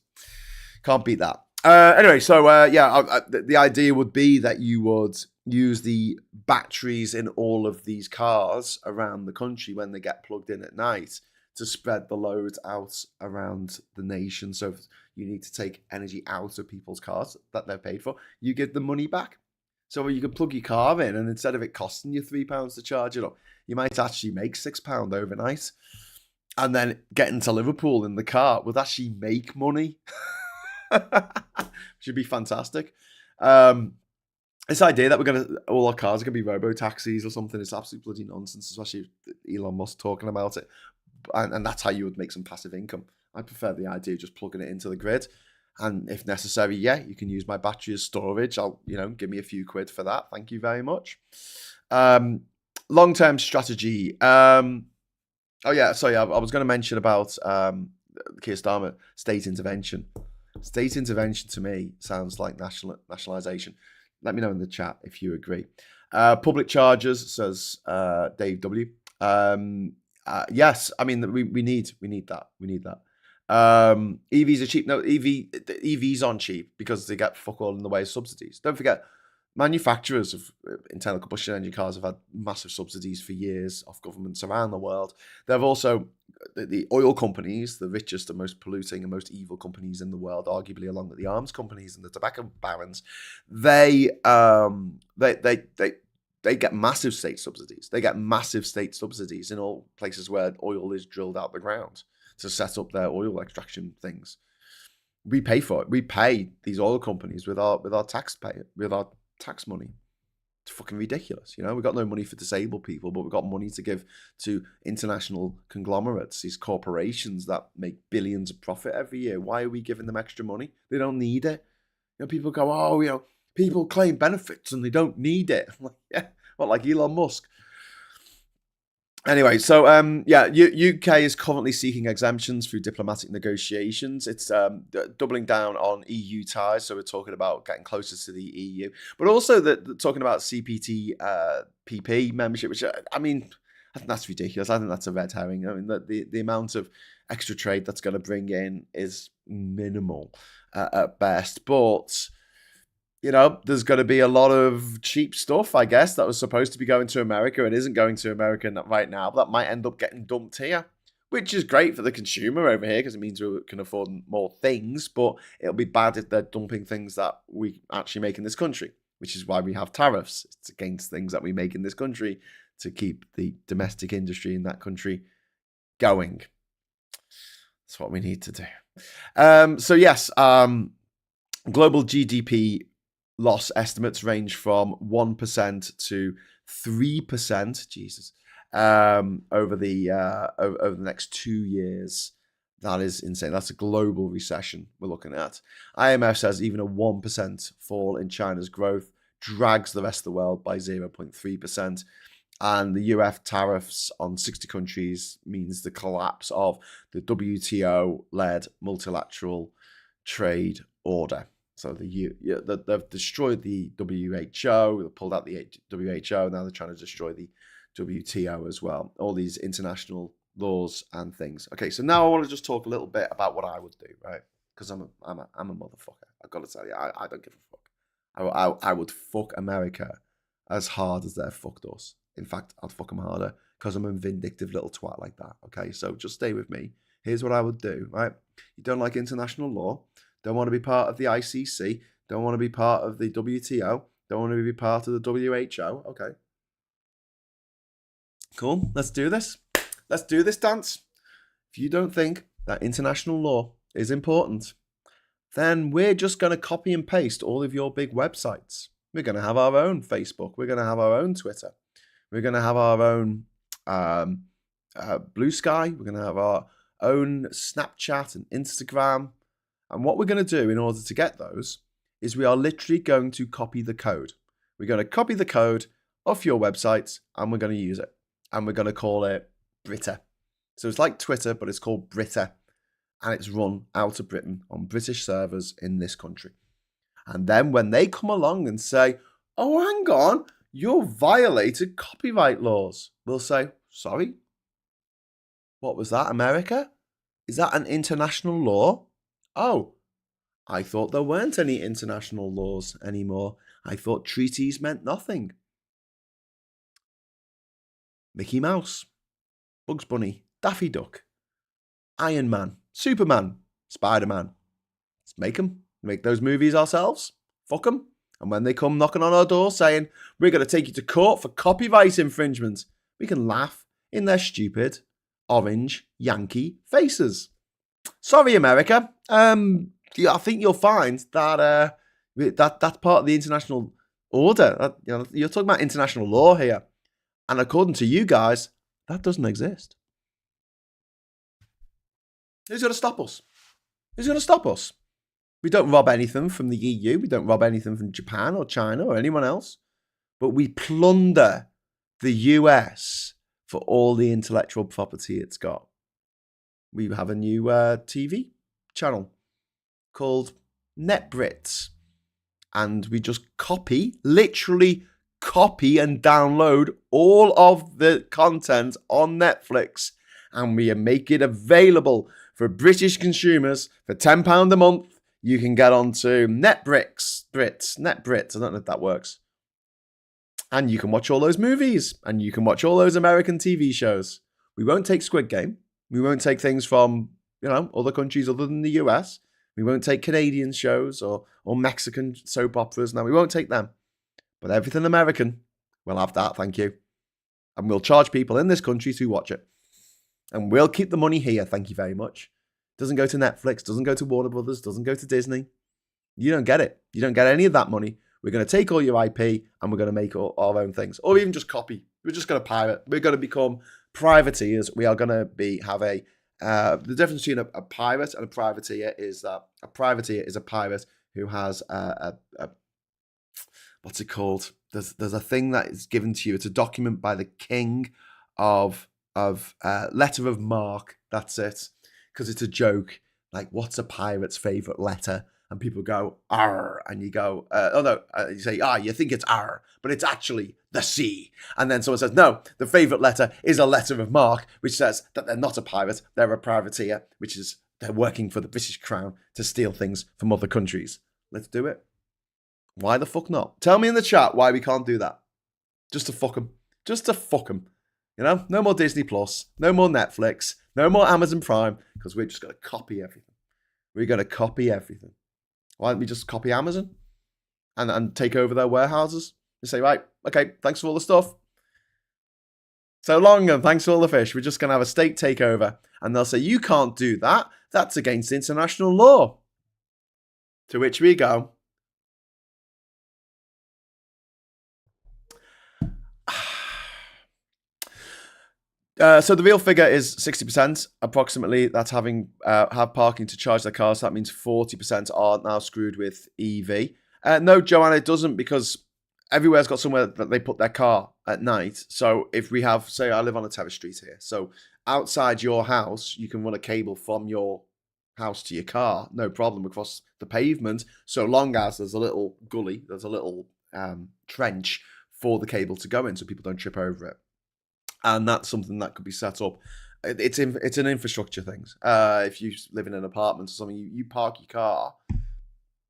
Can't beat that. Anyway, so the idea would be that you would use the batteries in all of these cars around the country when they get plugged in at night to spread the load out around the nation. So, you need to take energy out of people's cars that they've paid for. You give them money back. So you can plug your car in, and instead of it costing you £3 to charge it up, you might actually make £6 overnight. And then getting to Liverpool in the car would actually make money. Should be fantastic. This idea that all our cars are going to be robo-taxis or something is absolute bloody nonsense, especially Elon Musk talking about it. And that's how you would make some passive income. I prefer the idea of just plugging it into the grid. And if necessary, yeah, you can use my battery as storage. Give me a few quid for that. Thank you very much. Long-term strategy. I was going to mention about Keir Starmer, state intervention. State intervention to me sounds like nationalisation. Let me know in the chat if you agree. Public charges, says Dave W. Yes, I mean we need that. We need that. EVs are cheap. No, EVs aren't cheap because they get fuck all in the way of subsidies. Don't forget, manufacturers of internal combustion engine cars have had massive subsidies for years off governments around the world. They've also, the oil companies, the richest and most polluting and most evil companies in the world, arguably along with the arms companies and the tobacco barons, they get massive state subsidies. They get massive state subsidies in all places where oil is drilled out the ground to set up their oil extraction things. We pay for it. We pay these oil companies with our tax money. It's fucking ridiculous. We've got no money for disabled people, but we've got money to give to international conglomerates, these corporations that make billions of profit every year. Why are we giving them extra money? They don't need it. People go, people claim benefits and they don't need it. I'm like, yeah, what, like Elon Musk? Anyway, so UK is currently seeking exemptions through diplomatic negotiations. It's doubling down on EU ties, so we're talking about getting closer to the EU, but also talking about CPTPP membership, which I think that's ridiculous. I think that's a red herring. I mean, the amount of extra trade that's going to bring in is minimal at best, but there's going to be a lot of cheap stuff, I guess, that was supposed to be going to America and isn't going to America right now. That might end up getting dumped here, which is great for the consumer over here because it means we can afford more things, but it'll be bad if they're dumping things that we actually make in this country, which is why we have tariffs. It's against things that we make in this country to keep the domestic industry in that country going. That's what we need to do. Global GDP loss estimates range from 1% to 3%. Jesus, over the next 2 years. That is insane. That's a global recession we're looking at. IMF says even a 1% fall in China's growth drags the rest of the world by 0.3%. And the US tariffs on 60 countries means the collapse of the WTO-led multilateral trade order. So they've destroyed the WHO, they pulled out the WHO, now they're trying to destroy the WTO as well. All these international laws and things. Okay, so now I want to just talk a little bit about what I would do, right? Because I'm a motherfucker. I've got to tell you, I don't give a fuck. I would fuck America as hard as they've fucked us. In fact, I'd fuck them harder because I'm a vindictive little twat like that. Okay, so just stay with me. Here's what I would do, right? You don't like international law. Don't want to be part of the ICC. Don't want to be part of the WTO. Don't want to be part of the WHO. Okay. Cool. Let's do this. Let's do this dance. If you don't think that international law is important, then we're just going to copy and paste all of your big websites. We're going to have our own Facebook. We're going to have our own Twitter. We're going to have our own Blue Sky. We're going to have our own Snapchat and Instagram. And what we're going to do in order to get those is we are literally going to copy the code. We're going to copy the code off your websites and we're going to use it. And we're going to call it Britta. So it's like Twitter, but it's called Britta. And it's run out of Britain on British servers in this country. And then when they come along and say, oh, hang on, you violated copyright laws, we'll say, sorry? What was that, America? Is that an international law? Oh, I thought there weren't any international laws anymore. I thought treaties meant nothing. Mickey Mouse, Bugs Bunny, Daffy Duck, Iron Man, Superman, Spider-Man. Let's make those movies ourselves. Fuck them. And when they come knocking on our door saying, we're going to take you to court for copyright infringement, we can laugh in their stupid, orange, Yankee faces. Sorry, America. I think you'll find that that's part of the international order. You're talking about international law here. And according to you guys, that doesn't exist. Who's going to stop us? Who's going to stop us? We don't rob anything from the EU. We don't rob anything from Japan or China or anyone else. But we plunder the US for all the intellectual property it's got. We have a new TV channel called NetBrits. And we just literally copy and download all of the content on Netflix. And we make it available for British consumers for £10 a month. You can get onto NetBrits. I don't know if that works. And you can watch all those movies. And you can watch all those American TV shows. We won't take Squid Game. We won't take things from, other countries other than the US. We won't take Canadian shows or Mexican soap operas. No, we won't take them. But everything American, we'll have that, thank you. And we'll charge people in this country to watch it. And we'll keep the money here, thank you very much. Doesn't go to Netflix, doesn't go to Warner Brothers, doesn't go to Disney. You don't get it. You don't get any of that money. We're going to take all your IP and we're going to make our own things. Or even just copy. We're just going to pirate. We're going to become privateers. We are going to the difference between a pirate and a privateer is that a privateer is a pirate who has what's it called? There's a thing that is given to you. It's a document by the king of letter of marque. That's it. Because it's a joke. Like, what's a pirate's favorite letter? And people go, R, and you go, you say, you think it's R, but it's actually the C. And then someone says, no, the favorite letter is a letter of marque, which says that they're not a pirate, they're a privateer, which is they're working for the British Crown to steal things from other countries. Let's do it. Why the fuck not? Tell me in the chat why we can't do that. Just to fuck them. Just to fuck them. No more Disney Plus, no more Netflix, no more Amazon Prime, because we're just going to copy everything. We're going to copy everything. Why don't we just copy Amazon and take over their warehouses and say, right, okay, thanks for all the stuff. So long and thanks for all the fish. We're just going to have a state takeover. And they'll say, you can't do that. That's against international law. To which we go, so the real figure is 60%, approximately. That's have parking to charge their cars. So that means 40% are now screwed with EV. No, Joanna, it doesn't, because everywhere's got somewhere that they put their car at night. So if we have, say, I live on a terrace street here. So outside your house, you can run a cable from your house to your car, no problem, across the pavement, so long as there's a little gully, there's a little trench for the cable to go in so people don't trip over it. And that's something that could be set up. It's an infrastructure thing. If you live in an apartment or something, you park your car,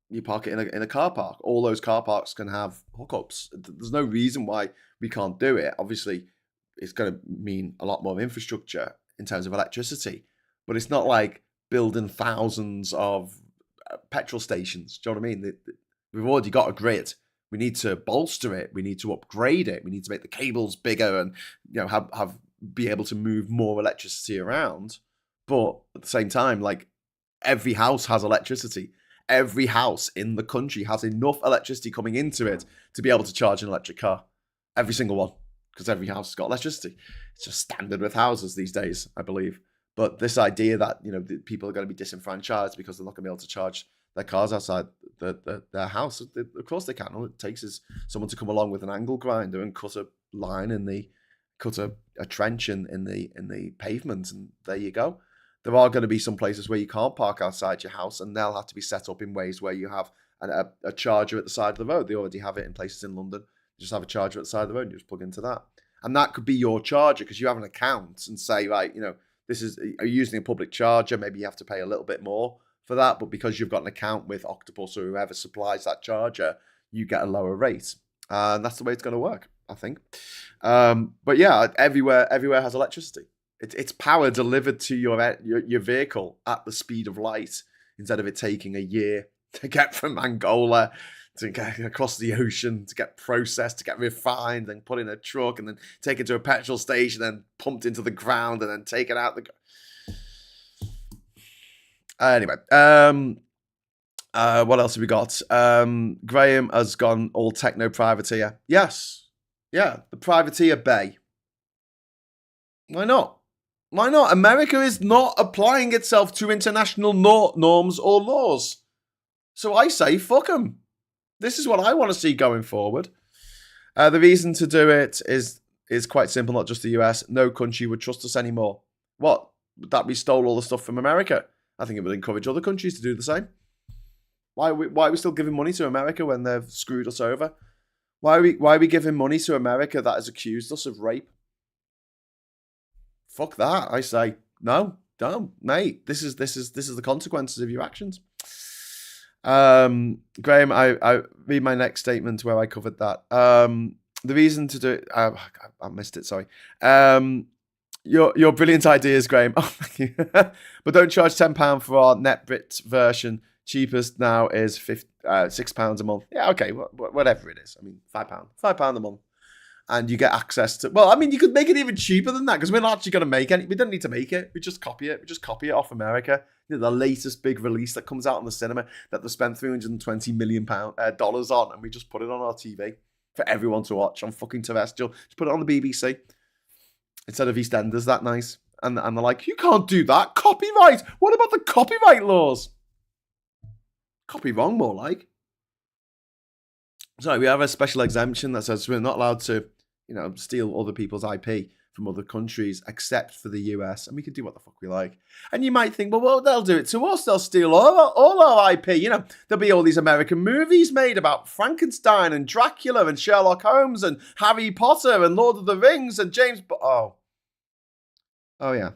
you park it in a car park. All those car parks can have hookups. There's no reason why we can't do it. Obviously, it's going to mean a lot more infrastructure in terms of electricity, but it's not like building thousands of petrol stations. Do you know what I mean? We've already got a grid. We need to bolster it. We need to upgrade it. We need to make the cables bigger and be able to move more electricity around. But at the same time, like, every house has electricity. Every house in the country has enough electricity coming into it to be able to charge an electric car. Every single one, because every house has got electricity. It's just standard with houses these days, I believe. But this idea that people are going to be disenfranchised because they're not going to be able to charge their cars outside their house, of course they can. All it takes is someone to come along with an angle grinder and cut a line cut a trench in the pavement, and there you go. There are going to be some places where you can't park outside your house, and they'll have to be set up in ways where you have a charger at the side of the road. They already have it in places in London. You just have a charger at the side of the road and you just plug into that. And that could be your charger because you have an account and say, right, this is, are you using a public charger? Maybe you have to pay a little bit more for that, but because you've got an account with Octopus or whoever supplies that charger, you get a lower rate. And that's the way it's going to work, I think. But yeah, everywhere has electricity. It's power delivered to your vehicle at the speed of light. instead of it taking a year to get from Angola to get across the ocean, to get processed, to get refined, and put in a truck, and then taken to a petrol station, and pumped into the ground, and then taken out the... Anyway, what else have we got? Graham has gone all techno-privateer. Yes. Yeah, the privateer bay. Why not? Why not? America is not applying itself to international norms or laws. So I say, fuck them. This is what I want to see going forward. The reason to do it is quite simple, not just the US. No country would trust us anymore. What? That we stole all the stuff from America? I think it would encourage other countries to do the same. Why are we still giving money to America when they've screwed us over? Why are we giving money to America that has accused us of rape? Fuck that, I say. No, don't, mate. This is the consequences of your actions. Graham, I read my next statement where I covered that. The reason to do it, I missed it. Sorry. Your brilliant ideas, Graham. Oh, thank you. But don't charge £10 for our NetBrit version. Cheapest now is £6 a month. Yeah, okay, whatever it is. I mean, £5 a month. And you get access to... Well, I mean, you could make it even cheaper than that because we're not actually going to make any... We don't need to make it. We just copy it. We just copy it off America. You know, the latest big release that comes out in the cinema that they've spent $320 million dollars on, and we just put it on our TV for everyone to watch on fucking terrestrial. Just put it on the BBC instead of EastEnders. That nice. And they're like, you can't do that. Copyright. What about the copyright laws? Copy wrong, more like. So we have a special exemption that says we're not allowed to, steal other people's IP from other countries except for the US, and we can do what the fuck we like. And you might think, well, they'll do it to us. They'll steal all our IP. There'll be all these American movies made about Frankenstein and Dracula and Sherlock Holmes and Harry Potter and Lord of the Rings and James... Oh, yeah.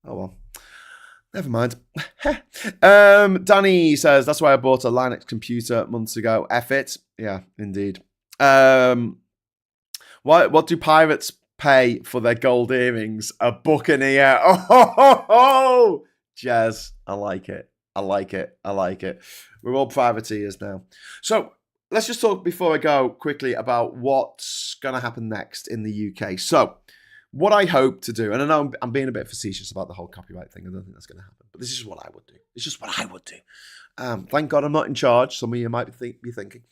Oh, well. Never mind. Danny says, that's why I bought a Linux computer months ago. F it. Yeah, indeed. What do pirates pay for their gold earrings? A buccaneer. Oh, Jez. I like it. We're all privateers now. So let's just talk before I go quickly about what's going to happen next in the UK. So what I hope to do, and I know I'm being a bit facetious about the whole copyright thing. I don't think that's going to happen. But this is what I would do. It's just what I would do. Thank God I'm not in charge. Some of you might be thinking.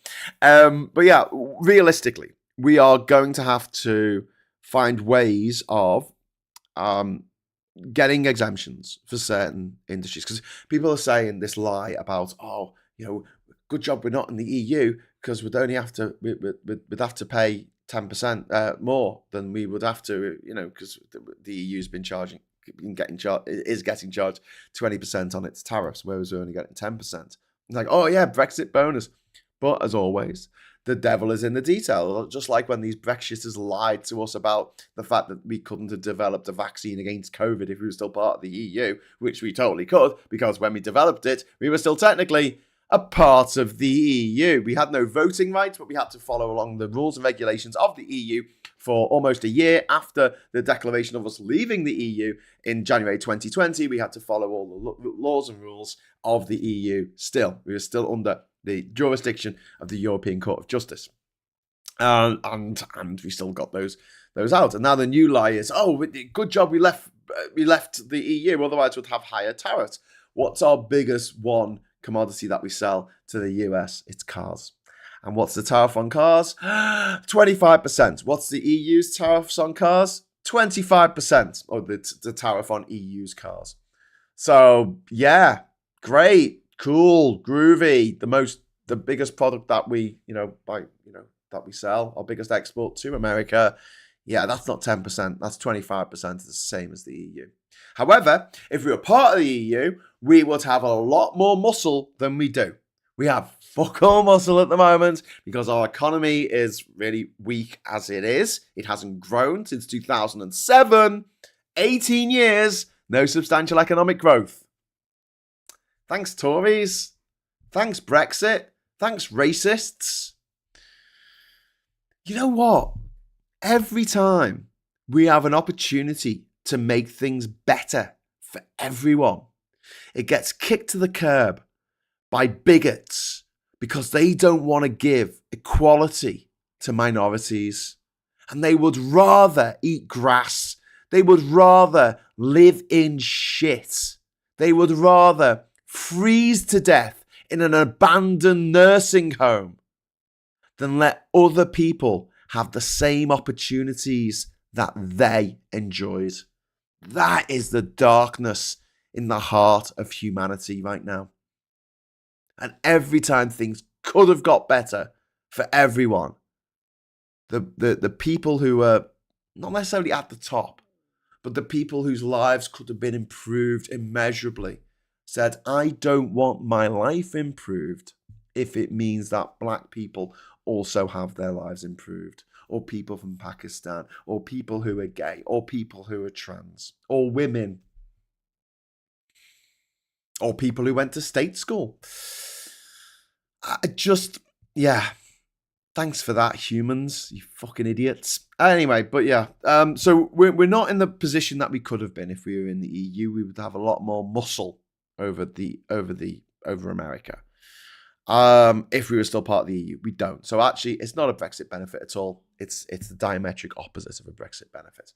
But yeah, realistically, we are going to have to find ways of getting exemptions for certain industries. Because people are saying this lie about, good job we're not in the EU because we'd have to pay 10% more than we would have to, because the EU's been getting charged 20% on its tariffs, whereas we're only getting 10%. It's like, oh yeah, Brexit bonus. But as always, the devil is in the detail. Just like when these Brexiters lied to us about the fact that we couldn't have developed a vaccine against COVID if we were still part of the EU, which we totally could, because when we developed it, we were still technically a part of the EU. We had no voting rights, but we had to follow along the rules and regulations of the EU for almost a year after the declaration of us leaving the EU in January 2020. We had to follow all the laws and rules of the EU still. We were still under the jurisdiction of the European Court of Justice. And we still got those out. And now the new lie is, good job we left the EU, otherwise we'd have higher tariffs. What's our biggest one commodity that we sell to the US? It's cars. And what's the tariff on cars? 25%. What's the EU's tariffs on cars? 25%. Or the tariff on EU's cars. So yeah, great, cool, groovy. The biggest product that we that we sell, our biggest export to America. Yeah, that's not 10%. That's 25%. It's the same as the EU. However, if we were part of the EU, we would have a lot more muscle than we do. We have fuck all muscle at the moment because our economy is really weak as it is. It hasn't grown since 2007. 18 years, no substantial economic growth. Thanks, Tories. Thanks, Brexit. Thanks, racists. You know what? Every time we have an opportunity to make things better for everyone, It gets kicked to the curb by bigots because they don't want to give equality to minorities. And they would rather eat grass. They would rather live in shit. They would rather freeze to death in an abandoned nursing home than let other people have the same opportunities that they enjoyed. That is the darkness in the heart of humanity right now. And every time things could have got better for everyone, the people who are not necessarily at the top, but the people whose lives could have been improved immeasurably, said, I don't want my life improved if it means that black people also have their lives improved, or people from Pakistan, or people who are gay, or people who are trans, or women, or people who went to state school. Thanks for that, humans, you fucking idiots. Anyway, but yeah, so we're not in the position that we could have been if we were in the EU. We would have a lot more muscle over America. If we were still part of the EU, we don't. So actually, it's not a Brexit benefit at all. It's the diametric opposite of a Brexit benefit.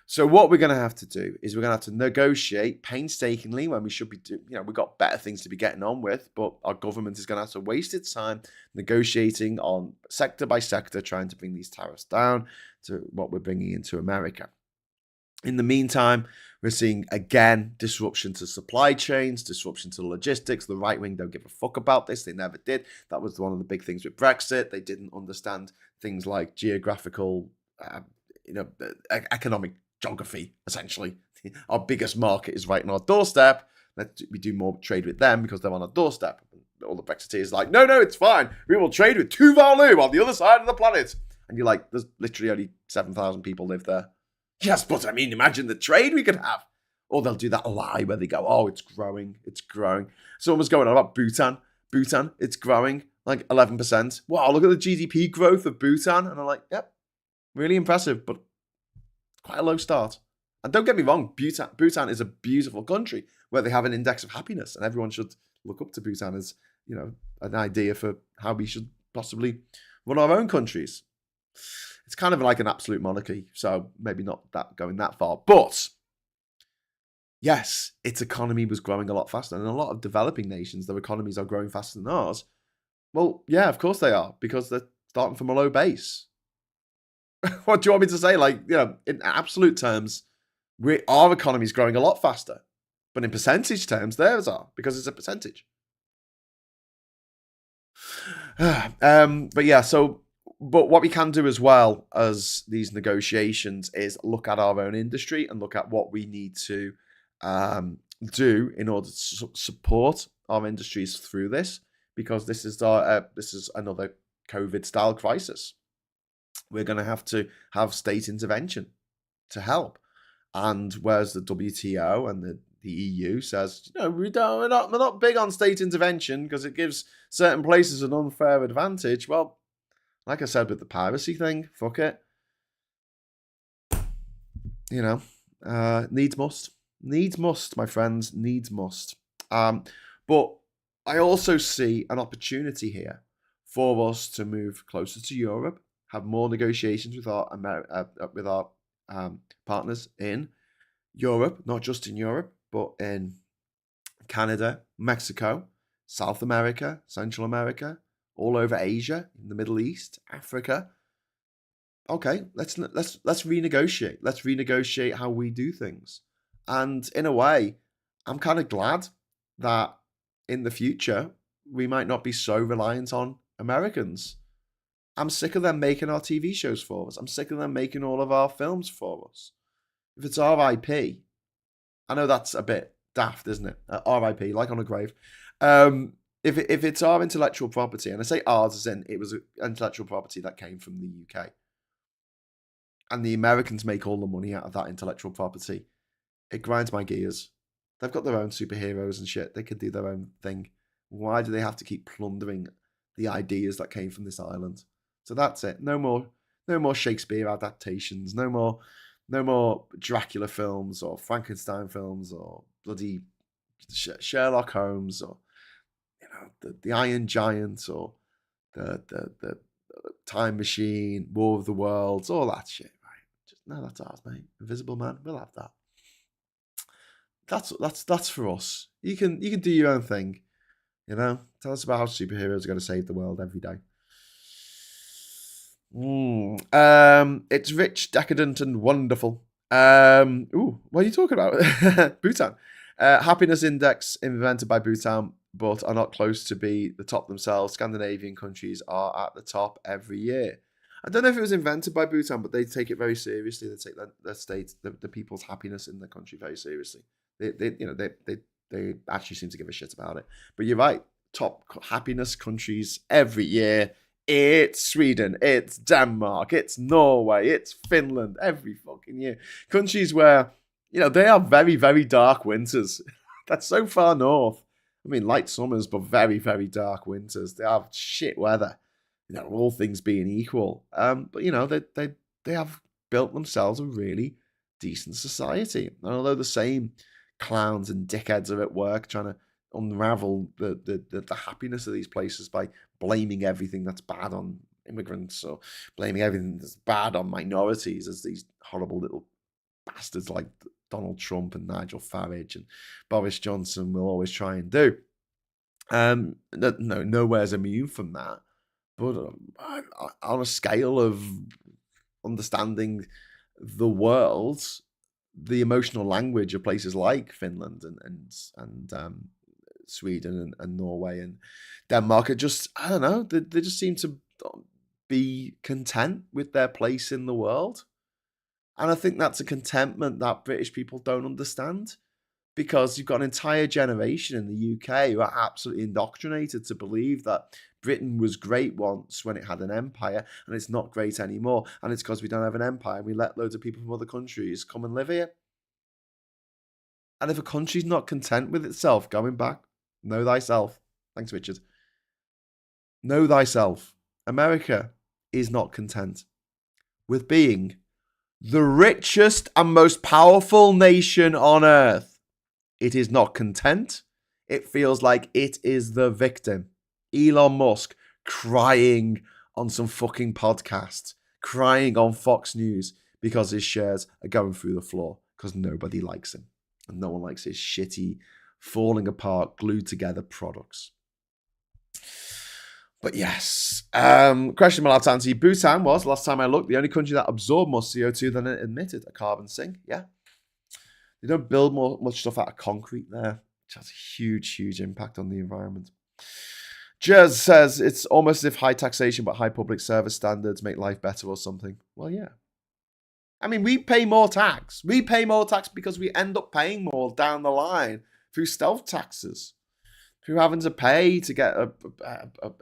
So what we're going to have to do is we're going to have to negotiate painstakingly when we should be doing, we've got better things to be getting on with, but our government is going to have to waste its time negotiating on sector by sector, trying to bring these tariffs down to what we're bringing into America. In the meantime, we're seeing, again, disruption to supply chains, disruption to logistics. The right wing don't give a fuck about this. They never did. That was one of the big things with Brexit. They didn't understand things like geographical, economic geography, essentially. Our biggest market is right on our doorstep. We do more trade with them because they're on our doorstep. All the Brexiteers are like, no, it's fine. We will trade with Tuvalu on the other side of the planet. And you're like, there's literally only 7,000 people live there. Yes, but I mean, imagine the trade we could have. Or they'll do that lie where they go, oh, it's growing. Someone was going on about Bhutan. Bhutan, it's growing like 11%. Wow, look at the GDP growth of Bhutan. And I'm like, yep, really impressive, but quite a low start. And don't get me wrong, Bhutan is a beautiful country where they have an index of happiness, and everyone should look up to Bhutan as, an idea for how we should possibly run our own countries. It's kind of like an absolute monarchy, so maybe not that going that far. But yes, its economy was growing a lot faster. And in a lot of developing nations, their economies are growing faster than ours. Well, yeah, of course they are, because they're starting from a low base. What do you want me to say? Like, in absolute terms, our economy is growing a lot faster. But in percentage terms, theirs are, because it's a percentage. But what we can do as well as these negotiations is look at our own industry and look at what we need to do in order to support our industries through this, because this is another COVID-style crisis. We're going to have state intervention to help. And whereas the WTO and the EU says, we're not big on state intervention because it gives certain places an unfair advantage. Well, like I said with the piracy thing, fuck it. Needs must. Needs must, my friends. Needs must. But I also see an opportunity here for us to move closer to Europe, have more negotiations with our partners in Europe, not just in Europe, but in Canada, Mexico, South America, Central America, all over Asia, in the Middle East, Africa. Okay, let's renegotiate. Let's renegotiate how we do things. And in a way, I'm kind of glad that in the future, we might not be so reliant on Americans. I'm sick of them making our TV shows for us. I'm sick of them making all of our films for us. If it's our IP, I know that's a bit daft, isn't it? RIP, like on a grave. If it's our intellectual property, and I say ours as in it was an intellectual property that came from the UK, and the Americans make all the money out of that intellectual property, it grinds my gears. They've got their own superheroes and shit. They could do their own thing. Why do they have to keep plundering the ideas that came from this island? So that's it. No more Shakespeare adaptations. No more Dracula films or Frankenstein films or bloody Sherlock Holmes, or the Iron Giant, or the Time Machine, War of the Worlds, all that shit, right? Just no, that's ours, mate. Invisible Man, we'll have that. That's for us. You can do your own thing. Tell us about how superheroes are going to save the world every day. It's rich, decadent, and wonderful. What are you talking about? Bhutan. Happiness index invented by Bhutan, but are not close to be the top themselves. Scandinavian countries are at the top every year. I don't know if it was invented by Bhutan, but they take it very seriously. They take their state, the people's happiness in the country very seriously. They actually seem to give a shit about it. But you're right. Top happiness countries every year. It's Sweden, it's Denmark, it's Norway, it's Finland every fucking year. Countries where, they are very, very dark winters. That's so far north. I mean, light summers, but very, very dark winters. They have shit weather, all things being equal. But, they have built themselves a really decent society. And although the same clowns and dickheads are at work trying to unravel the happiness of these places by blaming everything that's bad on immigrants, or blaming everything that's bad on minorities, as these horrible little bastards like Donald Trump and Nigel Farage and Boris Johnson will always try and do. Nowhere's immune from that. But on a scale of understanding the world, the emotional language of places like Finland and Sweden and Norway and Denmark are just, I don't know, they just seem to be content with their place in the world. And I think that's a contentment that British people don't understand, because you've got an entire generation in the UK who are absolutely indoctrinated to believe that Britain was great once when it had an empire, and it's not great anymore. And it's because we don't have an empire and we let loads of people from other countries come and live here. And if a country's not content with itself, going back, know thyself. Thanks, Richard. Know thyself. America is not content with being the richest and most powerful nation on earth. It is not content. It feels like it is the victim. Elon Musk crying on some fucking podcast, crying on Fox News because his shares are going through the floor because nobody likes him. And no one likes his shitty, falling apart, glued together products. But yes, question I'm allowed to answer you. Bhutan was, last time I looked, the only country that absorbed more CO2 than it emitted, a carbon sink. Yeah. They don't build much stuff out of concrete there, which has a huge, huge impact on the environment. Jez says, it's almost as if high taxation but high public service standards make life better or something. Well, yeah. I mean, we pay more tax. We pay more tax because we end up paying more down the line through stealth taxes, through having to pay to get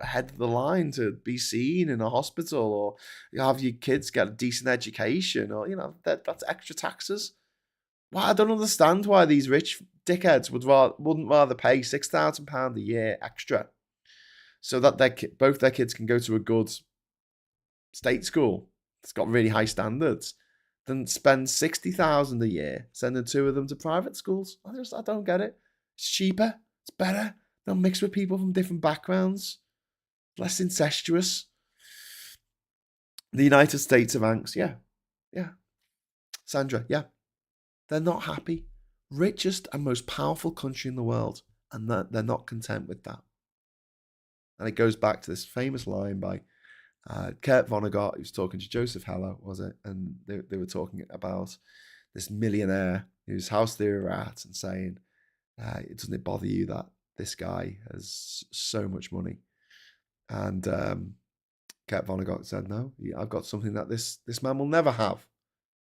ahead of the line to be seen in a hospital, or you have your kids get a decent education, or, that's extra taxes. Well, I don't understand why these rich dickheads wouldn't rather pay £6,000 a year extra so that both their kids can go to a good state school that's got really high standards, than spend £60,000 a year sending two of them to private schools. I don't get it. It's cheaper. It's better. They'll mix with people from different backgrounds. Less incestuous. The United States of angst. Yeah. Sandra, yeah. They're not happy. Richest and most powerful country in the world. And they're not content with that. And it goes back to this famous line by Kurt Vonnegut, who was talking to Joseph Heller, was it? And they were talking about this millionaire whose house they were at, and saying, doesn't it bother you that this guy has so much money? And Kurt Vonnegut said, no, I've got something that this man will never have.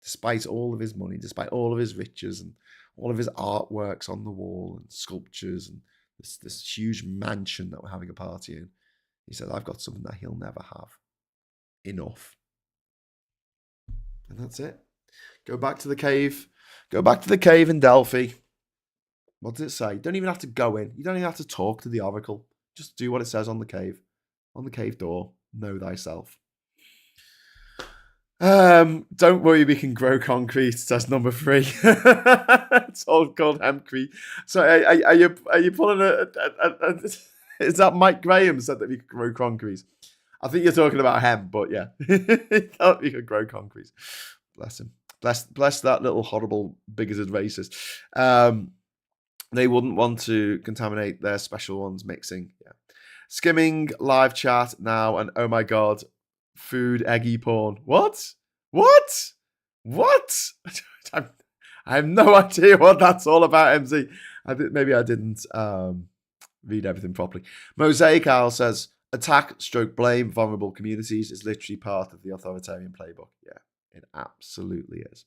Despite all of his money, despite all of his riches and all of his artworks on the wall and sculptures and this huge mansion that we're having a party in, he said, I've got something that he'll never have. Enough. And that's it. Go back to the cave. Go back to the cave in Delphi. What does it say? You don't even have to go in. You don't even have to talk to the oracle. Just do what it says on the cave door. Know thyself. Don't worry, we can grow concrete. That's number 3. It's all called hempcrete. So are you pulling is that Mike Graham said that we could grow concrete? I think you're talking about hemp, but yeah. He thought we could grow concrete. Bless him. Bless that little horrible bigoted racist. They wouldn't want to contaminate their special ones mixing. Yeah. Skimming live chat now, and oh my god, food eggy porn. What? I have no idea what that's all about, MC. Maybe I didn't read everything properly. Mosaic Owl says, attack stroke blame vulnerable communities is literally part of the authoritarian playbook. Yeah, it absolutely is.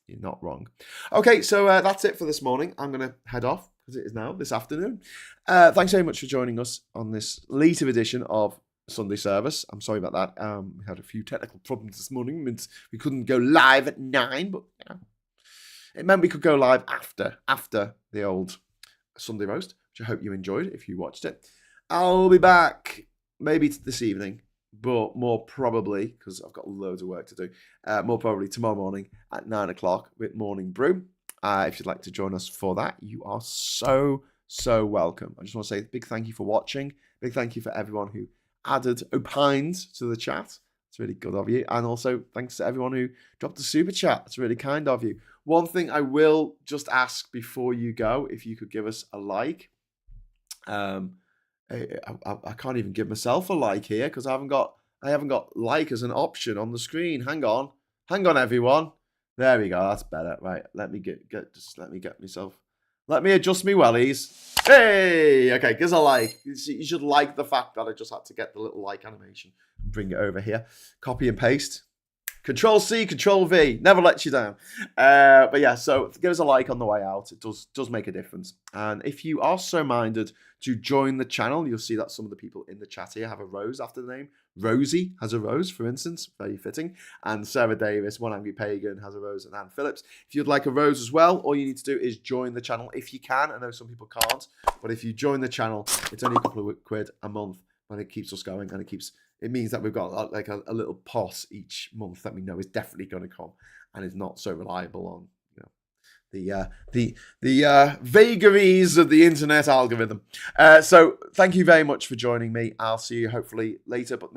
You're not wrong. Okay, so that's it for this morning. I'm going to head off because it is now this afternoon. Thanks very much for joining us on this later edition of Sunday service. I'm sorry about that. We had a few technical problems this morning. Means we couldn't go live at 9, but you know, it meant we could go live after the old Sunday roast, which I hope you enjoyed if you watched it. I'll be back maybe this evening, but more probably, because I've got loads of work to do, more probably tomorrow morning at 9 o'clock with Morning Brew. If you'd like to join us for that, you are so welcome. I just want to say a big thank you for watching. Big thank you for everyone who opined to the chat. It's really good of you. And also thanks to everyone who dropped a super chat. It's really kind of you. One thing I will just ask before you go, if you could give us a like. I can't even give myself a like here because I haven't got like as an option on the screen. Hang on, everyone. There we go. That's better. Right. Let me adjust me wellies. Hey, okay. Give us a like. You should like the fact that I just had to get the little like animation and bring it over here. Copy and paste. Control C, Control V, never lets you down. But yeah, so give us a like on the way out. It does make a difference. And if you are so minded to join the channel, you'll see that some of the people in the chat here have a rose after the name. Rosie has a rose, for instance, very fitting. And Sarah Davis, One Angry Pagan, has a rose, and Anne Phillips. If you'd like a rose as well, all you need to do is join the channel if you can. I know some people can't, but if you join the channel, it's only a couple of quid a month, and it keeps us going, and it means that we've got like a little pot each month that we know is definitely going to come and is not so reliable on the vagaries of the internet algorithm. So thank you very much for joining me. I'll see you hopefully later, but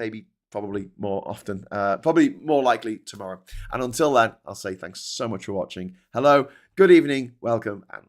probably more often, probably more likely tomorrow. And until then, I'll say thanks so much for watching. Hello, good evening, welcome, and